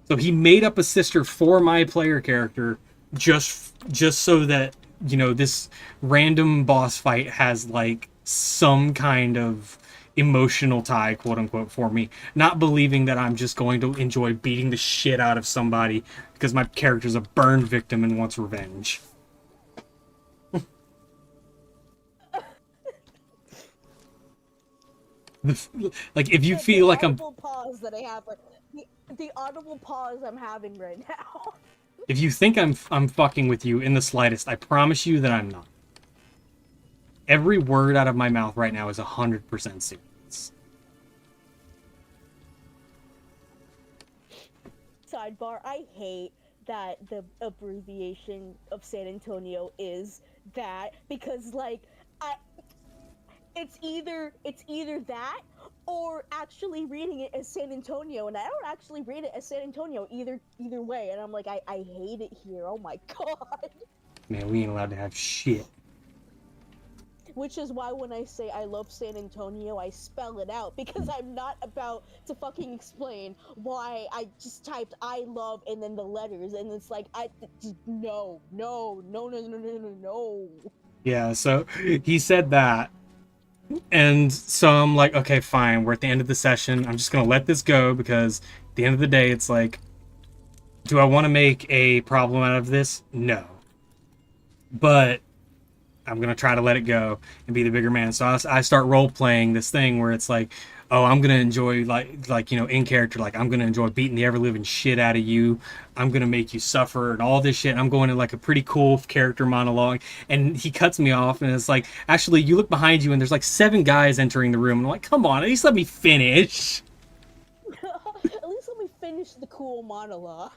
So he made up a sister for my player character just so that, you know, this random boss fight has, like, some kind of emotional tie, quote-unquote, for me. Not believing that I'm just going to enjoy beating the shit out of somebody because my character's a burned victim and wants revenge. Like, if you feel like I'm... pause that I have, the audible pause I'm having right now. If you think I'm fucking with you in the slightest, I promise you that I'm not. Every word out of my mouth right now is 100% serious. Sidebar, I hate that the abbreviation of San Antonio is that, because, like, it's either that or actually reading it as San Antonio, and I don't actually read it as San Antonio either way, and I'm like, I hate it here. Oh my god. Man, we ain't allowed to have shit. Which is why when I say I love San Antonio, I spell it out, because I'm not about to fucking explain why I just typed I love and then the letters, and it's like, no. Yeah, so he said that. And so I'm like, okay, fine. We're at the end of the session. I'm just going to let this go because at the end of the day, it's like, do I want to make a problem out of this? No. But I'm going to try to let it go and be the bigger man. So I start role-playing this thing where it's like, oh, I'm going to enjoy, like, you know, in character, like, I'm going to enjoy beating the ever-living shit out of you. I'm going to make you suffer and all this shit. I'm going to, like, a pretty cool character monologue. And he cuts me off and it's like, actually, you look behind you and there's, like, 7 guys entering the room. And I'm like, come on, at least let me finish. At least let me finish the cool monologue.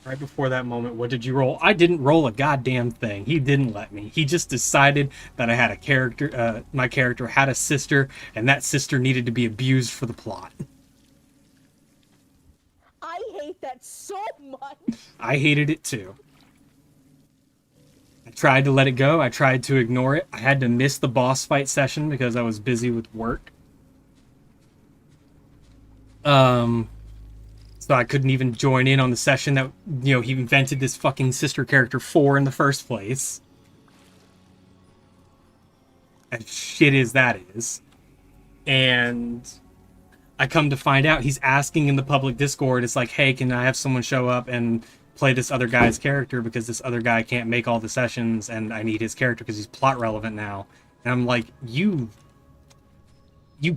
Right before that moment, what did you roll? I didn't roll a goddamn thing. He didn't let me. He just decided that I had a character, my character had a sister, and that sister needed to be abused for the plot. I hate that so much. I hated it too. I tried to let it go. I tried to ignore it. I had to miss the boss fight session because I was busy with work. So I couldn't even join in on the session that, you know, he invented this fucking sister character for in the first place. As shit as that is. And I come to find out he's asking in the public Discord, it's like, hey, can I have someone show up and play this other guy's character because this other guy can't make all the sessions and I need his character because he's plot relevant now. And I'm like, you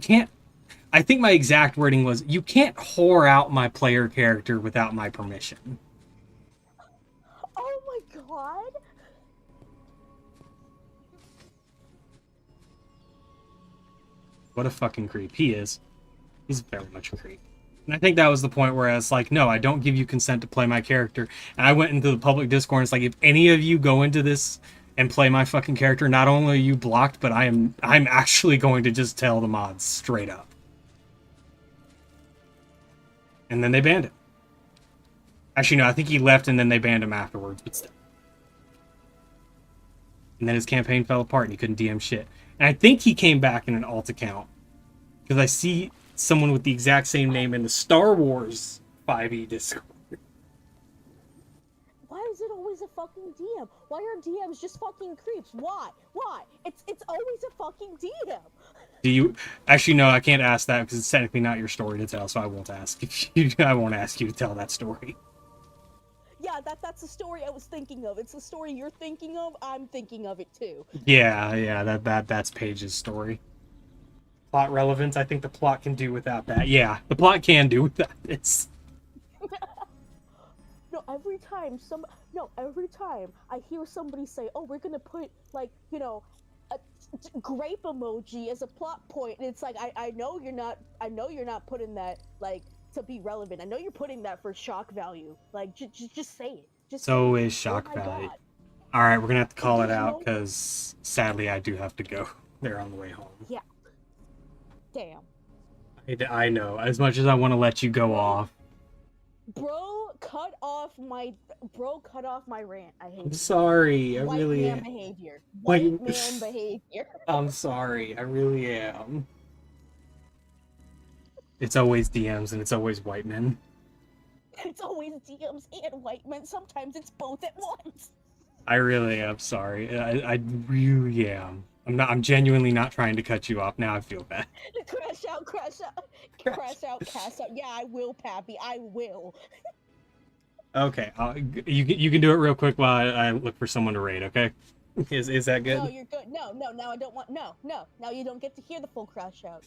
can't... I think my exact wording was, you can't whore out my player character without my permission. Oh my god. What a fucking creep. He is. He's very much a creep. And I think that was the point where I was like, no, I don't give you consent to play my character. And I went into the public Discord and it's like, if any of you go into this and play my fucking character, not only are you blocked, but I'm actually going to just tell the mods straight up. And then they banned him. Actually, no, I think he left and then they banned him afterwards, but still. And then his campaign fell apart and he couldn't DM shit. And I think he came back in an alt account. Because I see someone with the exact same name in the Star Wars 5e Discord. Why is it always a fucking DM? Why are DMs just fucking creeps? Why? It's always a fucking DM. Do you... Actually, no, I can't ask that because it's technically not your story to tell, so I won't ask you. I won't ask you to tell that story. Yeah, that's the story I was thinking of. It's the story you're thinking of. I'm thinking of it too. Yeah, that's Paige's story. Plot relevance, I think the plot can do without that. Yeah, the plot can do without this. Every time I hear somebody say, "Oh, we're gonna put, like, you know, a grape emoji as a plot point," and it's like, I know you're not putting that, like, to be relevant. I know you're putting that for shock value. Like, just say it. So is shock value. All right, we're gonna have to call it out because sadly I do have to go. They're on the way home. Yeah. Damn. I know. As much as I want to let you go off. Bro cut off my rant. I hate I'm you. sorry. I White really man am. behavior. Wait. White man behavior. I'm sorry. I really am. It's always DMs and it's always white men. It's always DMs and white men. Sometimes it's both at once. I really am sorry. I really am. I'm genuinely not trying to cut you off. Now I feel bad. Crash out, crash out, crash out, crash out. Yeah, I will, Pappy. I will. Okay, you can do it real quick while I look for someone to raid. Okay, is that good? No, you're good. No, now I don't want. No. Now you don't get to hear the full crash out.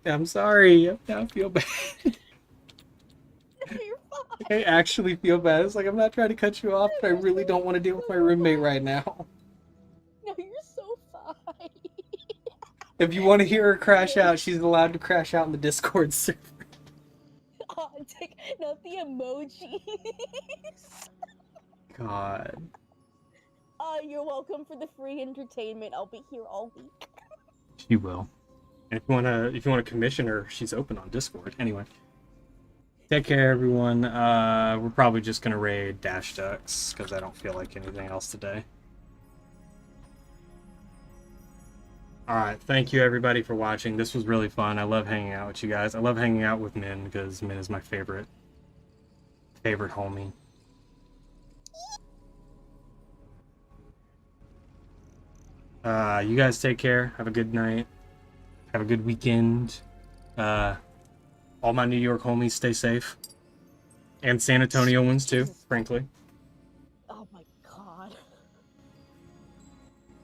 I'm sorry. Now I feel bad. You're fine. I actually feel bad. It's like I'm not trying to cut you off, but I really don't want to deal with my roommate right now. No, you're so fine. If you want to hear her crash out, she's allowed to crash out in the Discord server. Oh, not the emojis. God. You're welcome for the free entertainment. I'll be here all week. She will. And if you wanna commission her, she's open on Discord. Anyway. Take care, everyone. We're probably just gonna raid Dash Ducks because I don't feel like anything else today. Alright, thank you everybody for watching. This was really fun. I love hanging out with you guys. I love hanging out with Min because Min is my favorite homie. You guys take care. Have a good night. Have a good weekend. All my New York homies stay safe. And San Antonio ones too, frankly. Oh my god.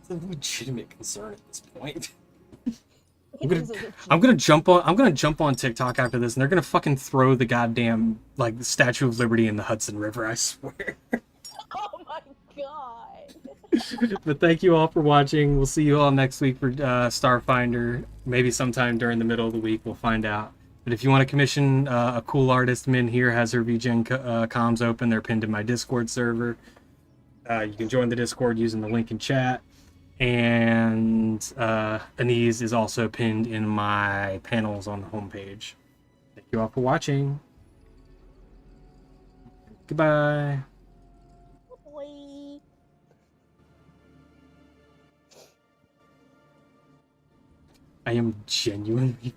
It's a legitimate concern at this point. It is a legit- I'm gonna jump on TikTok after this, and they're gonna fucking throw the goddamn like the Statue of Liberty in the Hudson River. I swear. Oh my god. But thank you all for watching. We'll see you all next week for Starfinder. Maybe sometime during the middle of the week. We'll find out. But if you want to commission a cool artist, Min here has her VGen comms open. They're pinned in my Discord server. You can join the Discord using the link in chat. And Anise is also pinned in my panels on the homepage. Thank you all for watching. Goodbye. Boy. I am genuinely